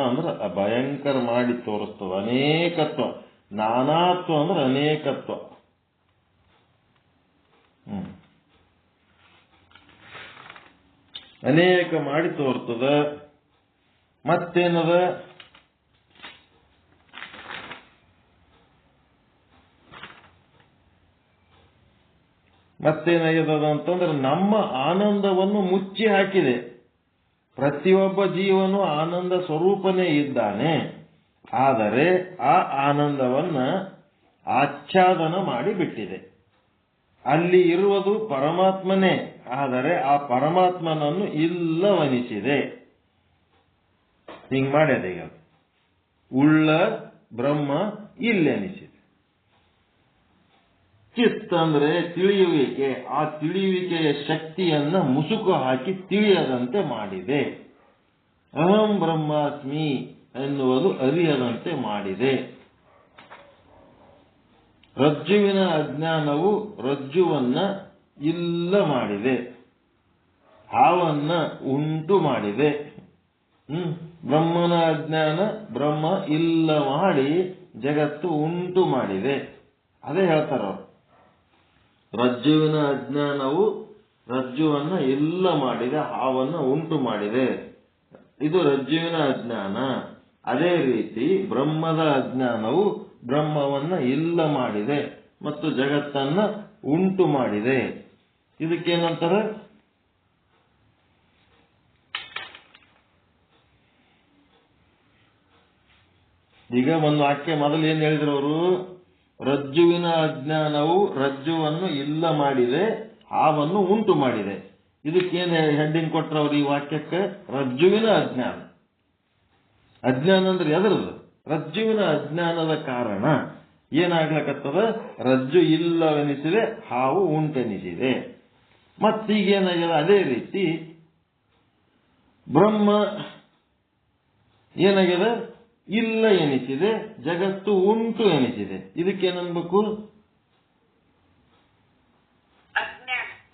ಅಂದ್ರೆ ಭಯಂಕರ ಮಾಡಿ ತೋರಿಸ್ತದ. ಅನೇಕತ್ವ. ನಾನಾತ್ವ ಅಂದ್ರೆ ಅನೇಕತ್ವ. ಅನೇಕ ಮಾಡಿ ತೋರ್ತದ. ಮತ್ತೇನದ? ಮತ್ತೇನಾಗ್ಯದ ಅಂತಂದ್ರೆ ನಮ್ಮ ಆನಂದವನ್ನು ಮುಚ್ಚಿ ಹಾಕಿದೆ. ಪ್ರತಿಯೊಬ್ಬ ಜೀವನು ಆನಂದ ಸ್ವರೂಪನೇ ಇದ್ದಾನೆ. ಆದರೆ ಆ ಆನಂದವನ್ನ ಆಚ್ಛಾದನ ಮಾಡಿಬಿಟ್ಟಿದೆ. ಅಲ್ಲಿ ಇರುವುದು ಪರಮಾತ್ಮನೇ, ಆದರೆ ಆ ಪರಮಾತ್ಮನನ್ನು ಇಲ್ಲವನಿಸಿದೆ. ಹಿಂಗ್ ಮಾಡ್ಯದ. ಈಗ ಉಳ್ಳ ಬ್ರಹ್ಮ ಇಲ್ಲೆನಿಸಿದೆ. ಚಿತ್ ಅಂದ್ರೆ ತಿಳಿಯುವಿಕೆ, ಆ ತಿಳಿಯುವಿಕೆಯ ಶಕ್ತಿಯನ್ನ ಮುಸುಕು ಹಾಕಿ ತಿಳಿಯದಂತೆ ಮಾಡಿದೆ. ಅಹಂ ಬ್ರಹ್ಮಾಸ್ಮಿ ಎನ್ನುವುದು ಅರಿಯದಂತೆ ಮಾಡಿದೆ. ರಜ್ಜುವಿನ ಅಜ್ಞಾನವು ರಜ್ಜುವನ್ನ ಇಲ್ಲ ಮಾಡಿದೆ, ಹಾವನ್ನ ಉಂಟು ಮಾಡಿದೆ. ಬ್ರಹ್ಮನ ಅಜ್ಞಾನ ಬ್ರಹ್ಮ ಇಲ್ಲ ಮಾಡಿ ಜಗತ್ತು ಉಂಟು ಮಾಡಿದೆ. ಅದೇ ಹೇಳ್ತಾರ ಅವರು. ರಜ್ಜುವಿನ ಅಜ್ಞಾನವು ರಜ್ಜುವನ್ನ ಇಲ್ಲ ಮಾಡಿದೆ, ಹಾವನ್ನ ಉಂಟು ಮಾಡಿದೆ. ಇದು ರಜ್ಜುವಿನ ಅಜ್ಞಾನ. ಅದೇ ರೀತಿ ಬ್ರಹ್ಮದ ಅಜ್ಞಾನವು ಬ್ರಹ್ಮವನ್ನ ಇಲ್ಲ ಮಾಡಿದೆ ಮತ್ತು ಜಗತ್ತನ್ನ ಉಂಟು ಮಾಡಿದೆ. ಇದಕ್ಕೇನಂತಾರೆ? ಈಗ ಒಂದು ವಾಕ್ಯ ಮೊದಲು ಏನ್ ಹೇಳಿದ್ರು ಅವರು? ರಜ್ಜುವಿನ ಅಜ್ಞಾನವು ರಜ್ಜುವನ್ನು ಇಲ್ಲ ಮಾಡಿದೆ, ಹಾವನ್ನು ಉಂಟು ಮಾಡಿದೆ. ಇದಕ್ಕೇನು ಹೆಡ್ಡಿಂಗ್ ಕೊಟ್ರವ್ರು ಈ ವಾಕ್ಯಕ್ಕೆ? ರಜ್ಜುವಿನ ಅಜ್ಞಾನ. ಅಜ್ಞಾನ ಅಂದ್ರೆ ಎದರದು? ರಜ್ಜುವಿನ ಅಜ್ಞಾನದ ಕಾರಣ ಏನಾಗ್ಲಕತ್ತದ? ರಜ್ಜು ಇಲ್ಲವೆನಿಸಿದೆ, ಹಾವು ಉಂಟೆನಿಸಿದೆ. ಮತ್ತೀಗೇನಾಗಿದೆ? ಅದೇ ರೀತಿ ಬ್ರಹ್ಮ ಏನಾಗಿದೆ? ಇಲ್ಲ ಎನಿಸಿದೆ, ಜಗತ್ತು ಉಂಟು ಎನಿಸಿದೆ. ಇದಕ್ಕೇನನ್ಬೇಕು?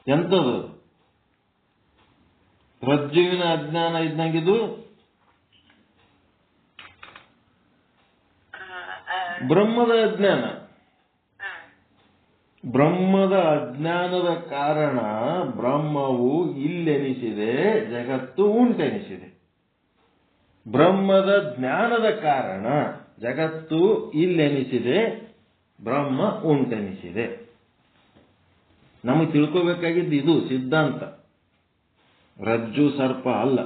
ಎಂಥದು? ರಜ್ಜುವಿನ ಅಜ್ಞಾನ ಇದ್ದಂಗಿದು ಬ್ರಹ್ಮದ ಅಜ್ಞಾನ. ಬ್ರಹ್ಮದ ಅಜ್ಞಾನದ ಕಾರಣ ಬ್ರಹ್ಮವು ಇಲ್ಲೆನಿಸಿದೆ, ಜಗತ್ತು ಉಂಟೆನಿಸಿದೆ. ಬ್ರಹ್ಮದ ಜ್ಞಾನದ ಕಾರಣ ಜಗತ್ತು ಇಲ್ಲೆನಿಸಿದೆ, ಬ್ರಹ್ಮ ಉಂಟೆನಿಸಿದೆ. ನಮಗೆ ತಿಳ್ಕೋಬೇಕಾಗಿದ್ದು ಇದು ಸಿದ್ಧಾಂತ, ರಜ್ಜು ಸರ್ಪ ಅಲ್ಲ.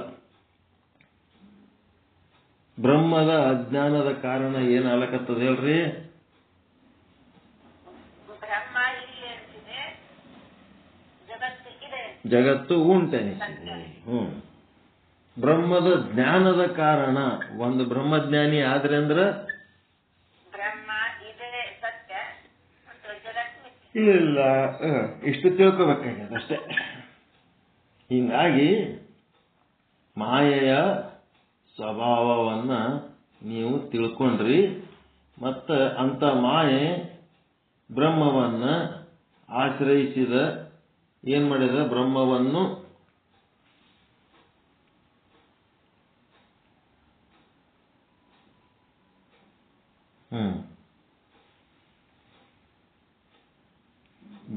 ಬ್ರಹ್ಮದ ಅಜ್ಞಾನದ ಕಾರಣ ಏನಾಗಲಕತ್ತದ ಹೇಳ್ರಿ? ಜಗತ್ತು ಉಂಟೆನಿಸಿದೆ. ಬ್ರಹ್ಮದ ಜ್ಞಾನದ ಕಾರಣ, ಒಂದು ಬ್ರಹ್ಮಜ್ಞಾನಿ ಆದ್ರೆ ಅಂದ್ರ ಇಲ್ಲ, ಇಷ್ಟು ತಿಳ್ಕೋಬೇಕಾಗ್ಯದ ಅಷ್ಟೇ. ಹೀಗಾಗಿ ಮಾಯೆಯ ಸ್ವಭಾವವನ್ನ ನೀವು ತಿಳ್ಕೊಂಡ್ರಿ. ಮತ್ತ ಅಂತ ಮಾಯೆ ಬ್ರಹ್ಮವನ್ನ ಆಶ್ರಯಿಸಿದ ಏನ್ ಮಾಡಿದ? ಬ್ರಹ್ಮವನ್ನು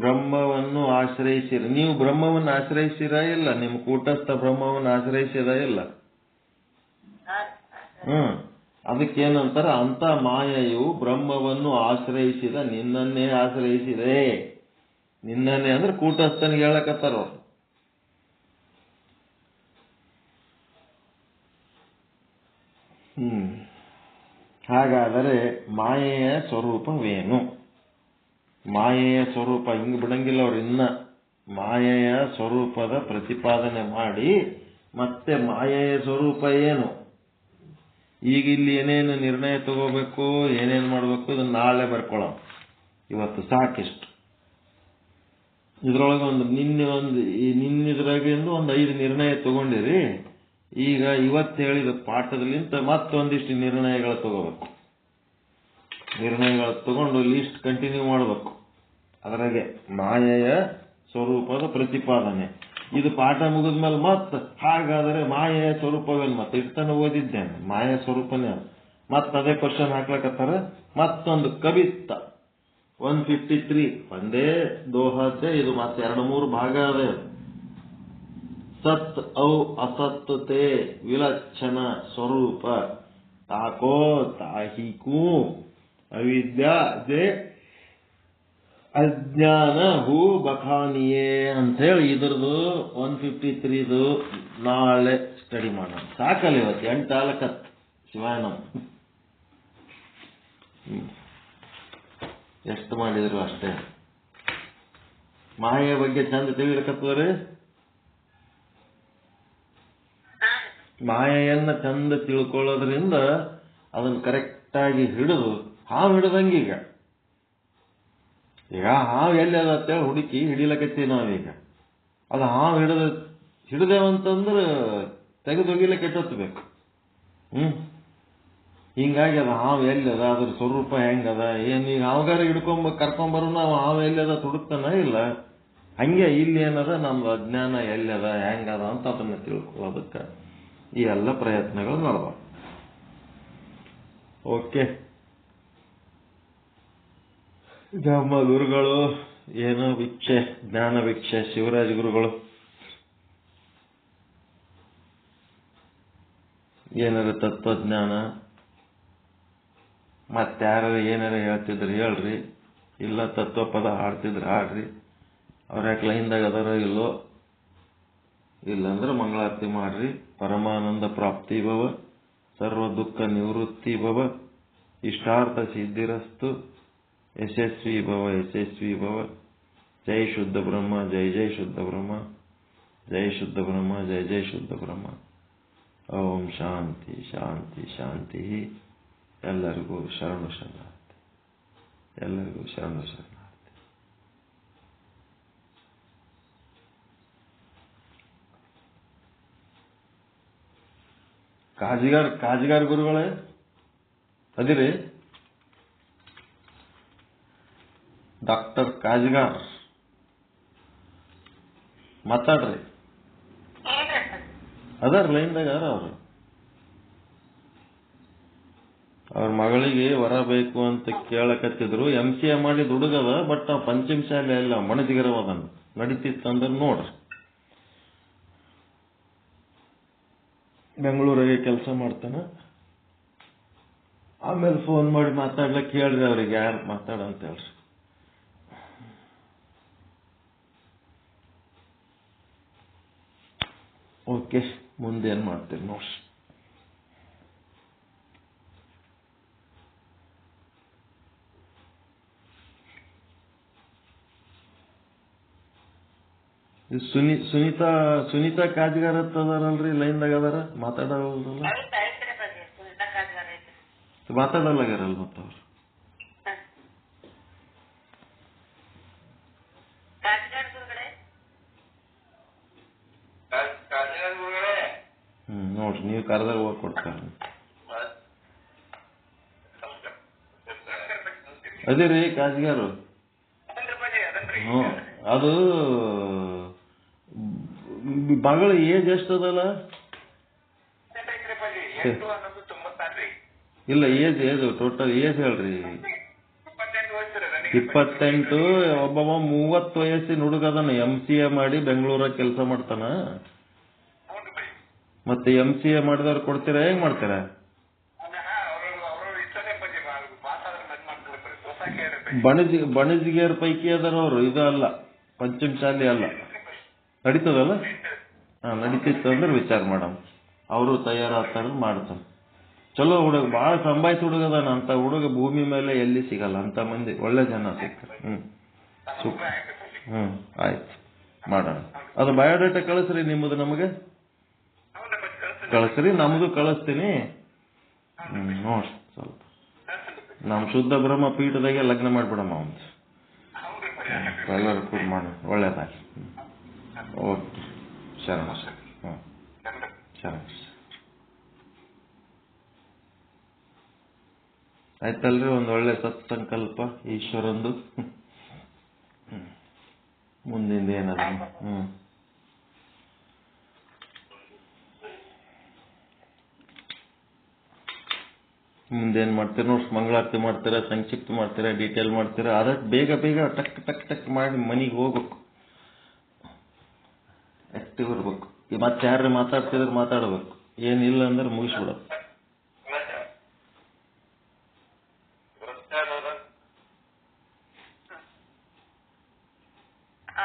ಬ್ರಹ್ಮವನ್ನು ಆಶ್ರಯಿಸಿರ. ನೀವು ಬ್ರಹ್ಮವನ್ನು ಆಶ್ರಯಿಸಿರ ಇಲ್ಲ? ನಿಮ್ಮ ಕೂಟಸ್ಥ ಬ್ರಹ್ಮವನ್ನು ಆಶ್ರಯಿಸಿದ ಇಲ್ಲ? ಅದಕ್ಕೇನಂತಾರ? ಅಂತ ಮಾಯೆಯು ಬ್ರಹ್ಮವನ್ನು ಆಶ್ರಯಿಸಿದ, ನಿನ್ನನ್ನೇ ಆಶ್ರಯಿಸಿದೆ. ನಿನ್ನನ್ನೇ ಅಂದ್ರೆ ಕೂಟಸ್ಥನಿಗೆ ಹೇಳಕತ್ತಾರ ಅವರು. ಹಾಗಾದರೆ ಮಾಯೆಯ ಸ್ವರೂಪವೇನು? ಮಾಯೆಯ ಸ್ವರೂಪ ಹಿಂಗ್ ಬಿಡಂಗಿಲ್ಲ ಅವ್ರು. ಇನ್ನ ಮಾಯೆಯ ಸ್ವರೂಪದ ಪ್ರತಿಪಾದನೆ ಮಾಡಿ ಮತ್ತೆ ಮಾಯೆಯ ಸ್ವರೂಪ ಏನು, ಈಗ ಇಲ್ಲಿ ಏನೇನು ನಿರ್ಣಯ ತಗೋಬೇಕು, ಏನೇನು ಮಾಡಬೇಕು, ಇದನ್ನ ನಾಳೆ ಬರ್ಕೊಳ್ಳೋ. ಇವತ್ತು ಸಾಕಿಷ್ಟು. ಇದ್ರೊಳಗೆ ನಿನ್ನಿದ್ರಾಗಿಂದ ಒಂದು 5 ನಿರ್ಣಯ ತಗೊಂಡಿರಿ. ಈಗ ಇವತ್ತು ಹೇಳಿದ ಪಾಠದಲ್ಲಿಂತ ಮತ್ತೊಂದಿಷ್ಟು ನಿರ್ಣಯಗಳು ತಗೋಬೇಕು. ನಿರ್ಣಯಗಳು ತಗೊಂಡು ಲಿಸ್ಟ್ ಕಂಟಿನ್ಯೂ ಮಾಡಬೇಕು. ಅದರಾಗೆ ಮಾಯೆಯ ಸ್ವರೂಪದ ಪ್ರತಿಪಾದನೆ. ಇದು ಪಾಠ ಮುಗಿದ್ಮೇಲೆ ಮತ್ತೆ ಹಾಗಾದರೆ ಮಾಯೆಯ ಸ್ವರೂಪವೇನು? ಮತ್ತೆ ಇಷ್ಟನ್ನು ಓದಿದ್ದೇನೆ, ಮಾಯೆಯ ಸ್ವರೂಪನೇ. ಮತ್ತೆ ಅದೇ ಕ್ವಶನ್ ಹಾಕ್ಲಕತ್ತಾರ. ಮತ್ತೊಂದು ಕವಿತ್ತ 153 ಒಂದೇ ದೋಹದ್ದೇ. ಇದು ಮತ್ತೆ 2-3 ಭಾಗ ಅದೇ. ಸತ್ ಔ ಅಸತ್ತತೆ ವಿಲಕ್ಷಣ ಸ್ವರೂಪ ತಾಕೋ ತಾಹಿಕೂ ಅವಿದ್ಯಾ ಜೆ ಅಜ್ಞಾನ ಹೂ ಬಖಾನಿಯೇ ಅಂತ ಹೇಳಿ ಇದ್ರದ್ದು 153 ನಾಳೆ ಸ್ಟಡಿ ಮಾಡೋಣ. ಸಾಕಲ್ಲ ಇವತ್ತು 8 ಆಲಕತ್ ಶಿವಾಯನ ಎಷ್ಟು ಮಾಡಿದ್ರು ಅಷ್ಟೇ. ಮಾಯೆಯ ಬಗ್ಗೆ ಚಂದ ತಿಳಿಯಕತ್ತವ್ರಿ. ಮಾಯೆಯನ್ನ ಚಂದ ತಿಳ್ಕೊಳ್ಳೋದ್ರಿಂದ ಅದನ್ನು ಕರೆಕ್ಟಾಗಿ ಹಿಡಿದು ಹಾವು ಹಿಡ್ದಂಗೀಗ ಈಗ ಹಾವು ಎಲ್ಲಿ ಅದ ಅಂತೇಳಿ ಹುಡುಕಿ ಹಿಡಿಲಕತ್ತೀವಿ ನಾವೀಗ. ಅದು ಹಾವು ಹಿಡಿದೇವಂತಂದ್ರೆ ತೆಗೆದೊಗಿಲಿಕ್ಕೆ ಕೆಟ್ಟೊತ್ತಬೇಕು. ಹಿಂಗಾಗಿ ಅದು ಹಾವು ಎಲ್ಲಿ ಅದ, ಅದ್ರ ಸ್ವರೂಪ ಹೆಂಗದ, ಏನು ಈಗ ಹಾವುಗಾರ ಕರ್ಕೊಂಬರು ನಾವು ಹಾವು ಎಲ್ಲಿ ಅದ ತುಡುಕ್ತಾನ ಇಲ್ಲ. ಹಂಗೆ ಇಲ್ಲಿ ಏನದ ನಮ್ದು ಅಜ್ಞಾನ ಎಲ್ಲದ ಹೆಂಗದ ಅಂತ ಅದನ್ನ ತಿಳ್ಕೊಳ್ಳೋದಕ್ಕೆ ಈ ಎಲ್ಲ ಪ್ರಯತ್ನಗಳು ನಡೆದವು. ಓಕೆ, ನಮ್ಮ ಗುರುಗಳು ಏನೋ ಭಿಕ್ಷೆ, ಜ್ಞಾನ ಭಿಕ್ಷೆ, ಶಿವರಾಜ್ ಗುರುಗಳು ಏನಾರ ತತ್ವಜ್ಞಾನ ಮತ್ತಾರು ಏನಾರ ಹೇಳ್ತಿದ್ರು ಹೇಳ್ರಿ, ಇಲ್ಲ ತತ್ವ ಪದ ಹಾಡ್ತಿದ್ರು ಹಾಡ್ರಿ. ಅವ್ರ ಯಾಕೆ ಲೈನ್ದಾಗ ಅದಾರ ಇಲ್ಲೋ, ಇಲ್ಲಂದ್ರೆ ಮಂಗಳಾರತಿ ಮಾಡ್ರಿ. ಪರಮಾನಂದ ಪ್ರಾಪ್ತಿ ಭವ, ಸರ್ವ ದುಃಖ ನಿವೃತ್ತಿ ಭವ, ಇಷ್ಟಾರ್ಥ ಸಿದ್ಧಿರಸ್ತು, ಯಶಸ್ವಿ ಭವ ಯಶಸ್ವಿ ಭವ. ಜೈ ಶುದ್ಧ ಬ್ರಹ್ಮ, ಜೈ ಜೈ ಶುದ್ಧ ಬ್ರಹ್ಮ, ಜೈ ಶುದ್ಧ ಬ್ರಹ್ಮ, ಜೈ ಜೈ ಶುದ್ಧ ಬ್ರಹ್ಮ. ಓಂ ಶಾಂತಿ ಶಾಂತಿ ಶಾಂತಿ. ಎಲ್ಲರಿಗೂ ಶರಣು ಶರಣಾರ್ಥಿ, ಎಲ್ಲರಿಗೂ ಶರಣು ಶರಣಾರ್ಥಿ. ಕಾಜಿಗಾರ್ ಗುರುಗಳೇ ಅದಿರಿ? ಡಾಕ್ಟರ್ ಕಾಜಿಗಾರ್ ಮಾತಾಡ್ರಿ. ಅದರ ಲೈನ್ದಾಗ ಅವರು ಅವ್ರ ಮಗಳಿಗೆ ವರ ಬೇಕು ಅಂತ ಕೇಳಕತ್ತಿದ್ರು. MCA ಮಾಡಿ ದುಡುಗದ, ಬಟ್ ನಾವು ಪಂಚಮ ಶಾಲೆ ಎಲ್ಲ ಮಣಜಿಗರವದನ್ ನಡೀತಿತ್ತಂದ್ರೆ ನೋಡ್ರಿ. ಬೆಂಗಳೂರಿಗೆ ಕೆಲಸ ಮಾಡ್ತಾನ. ಆಮೇಲೆ ಫೋನ್ ಮಾಡಿ ಮಾತಾಡ್ಲಕ್ಕೆ ಹೇಳ್ರಿ, ಅವ್ರಿಗೆ ಯಾರು ಮಾತಾಡಂತ ಹೇಳ್ರಿ. ಓಕೆ, ಮುಂದೇನ್ ಮಾಡ್ತೀರಿ ನೋಡ್ರಿ. ಸುನೀತಾ ಕಾಜ್ಗಾರ ಅದಾರಲ್ರಿ, ಲೈನ್ದಾಗ ಅದಾರ, ಮಾತಾಡೋಲ್ರಲ್ಲ, ಮಾತಾಡಲ್ಲಾಗ್ಯಾರಲ್ಲ ಮತ್ತವ್ರು. ನೋಡ್ರಿ, ನೀವು ಕರೆದಾಗ ಹೋಗಿ ಕೊಡ್ತಾರ. ಅದೇ ರೀ ಕಾಜ್ಗಾರು. ಅದು ಮಗಳ ಏಜ್ ಎಷ್ಟದಲ್ಲ? ಇಲ್ಲ, ಏಜ್ ಟೋಟಲ್ ಏಜ್ ಹೇಳ್ರಿ. 28. ಒಬ್ಬವ 30 ವಯಸ್ಸಿನ ಹುಡುಗದನ, MCA ಮಾಡಿ ಬೆಂಗಳೂರಾಗ ಕೆಲಸ ಮಾಡ್ತಾನ. ಮತ್ತೆ MCA ಮಾಡಿದವ್ರು ಕೊಡ್ತೀರಾ, ಹೆಂಗ್ ಮಾಡ್ತೀರಾ? ಬಣಜಿಗೆಯರ್ ಪೈಕಿ ಅದರ ಅವರು. ಇದು ಅಲ್ಲ, ಪಂಚಮ ಶಾಲೆ ಅಲ್ಲ. ನಡೀತದಲ್ಲ? ನಡೀತಿತ್ತು ಅಂದ್ರೆ ವಿಚಾರ ಮಾಡಮ್. ಅವರು ತಯಾರಾಗ್ತಾರ, ಮಾಡ್ತಾರ. ಚಲೋ ಹುಡುಗ, ಬಹಳ ಸಂಭಾಯ್ತು ಹುಡುಗದಾನ. ಅಂತ ಹುಡುಗ ಭೂಮಿ ಮೇಲೆ ಎಲ್ಲಿ ಸಿಗಲ್ಲ. ಅಂತ ಮಂದಿ ಒಳ್ಳೆ ಜನ ಸಿಗ್ತಾರೆ. ಆಯ್ತು, ಮಾಡೋಣ. ಅದು ಬಯೋಡೇಟಾ ಕಳಿಸ್ರಿ, ನಿಮ್ಮದು ನಮಗೆ ಕಳಿಸ್ರಿ, ನಮ್ದು ಕಳಿಸ್ತೀನಿ. ನೋಡ್ರಿ ಸ್ವಲ್ಪ ನಮ್ ಶುದ್ಧ ಬ್ರಹ್ಮ ಪೀಠದಾಗೆ ಲಗ್ನ ಮಾಡ್ಬಿಡಮ್ಮ ಅವನು. ಎಲ್ಲರೂ ಕೂಡ ಮಾಡೋಣ, ಒಳ್ಳೇದಾಗಿ. ಓಕೆ, ಶರಣ ಶರಣ. ಶರಣ ಆಯ್ತಲ್ರಿ. ಒಂದು ಒಳ್ಳೆ ಸತ್ಸಂಕಲ್ಪ ಈಶ್ವರಂದು. ಮುಂದಿಂದ ಏನದ? ಮುಂದೇನ್ ಮಾಡ್ತೀರ ನೋಡ್ರಿ. ಮಂಗಳಾರತಿ ಮಾಡ್ತೀರಾ, ಸಂಕ್ಷಿಪ್ತ ಮಾಡ್ತೀರಾ, ಡೀಟೇಲ್ ಮಾಡ್ತೀರಾ? ಅದಕ್ಕೆ ಬೇಗ ಬೇಗ ಟಕ್ ಟಕ್ ಟಕ್ ಮಾಡಿ ಮನೆಗೆ ಹೋಗ್ಬೇಕು, ಆಕ್ಟಿವ್ ಇರ್ಬೇಕು. ಮತ್ತೆ ಯಾರು ಮಾತಾಡ್ತಿದ್ರೆ ಮಾತಾಡ್ಬೇಕು, ಏನಿಲ್ಲ ಅಂದ್ರೆ ಮುಗಿಸ್ಬಿಡೋದು.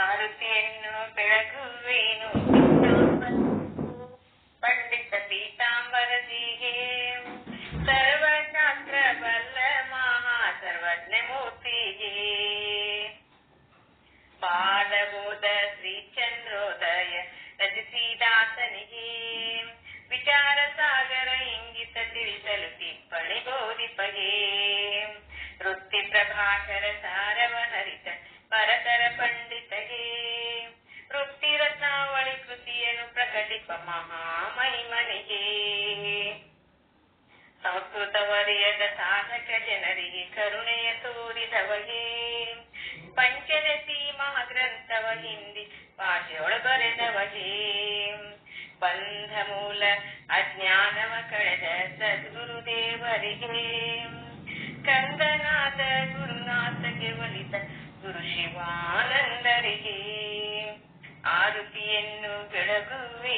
ಆರತಿಯನ್ನು ಬೆಳಗುವೇನು ಪಂಡಿತ ಪೀತಾಂಬರಜಿಗೆ, ಸರ್ವಶಾಸ್ತ್ರ ಬಲ್ಲ ಮಹಾ ಸರ್ವಜ್ಞ ಮೂರ್ತಿಗೆ, ಪಾದಬೋಧ ಶ್ರೀ ಚಂದ್ರೋದಯ ರಚಿಸಿದಾತನಿಗೆ, ವಿಚಾರ ಸಾಗರ ಬೋಧಿಪಗೆ ವೃತ್ತಿ ಪ್ರಭಾಕರ ಸಾರವನರಿತ ಪರತರ ಪಂಡಿತಗೆ ವೃತ್ತಿ ರತ್ನಾವಳಿ ಕೃತಿಯನ್ನು ಪ್ರಕಟಿಪ ಮಹಾಮಹಿಮನಿಗೆ ಸಂಸ್ಕೃತವರಿಯದ ಸಾಧಕ ಜನರಿಗೆ ಕರುಣೆಯ ತೋರಿದವಗೆ ಪಂಚದಶಿ ಮಹಾಗ್ರಂಥವ ಹಿಂದಿ ಭಾಷೆಯೊಳ ಬರೆದವಗೆ ಬಂಧ ಮೂಲ ಅಜ್ಞಾನವ ಕಳೆದ ಸದ್ಗುರುದೇವರಿಗೆ ಕಂದನಾದ ಗುರುನಾಥಗೆ ಒಲಿದ ಗುರು ಶಿವಾನಂದರಿಗೆ ಆರುತಿಯನ್ನು ಬೆಳಗುವೆ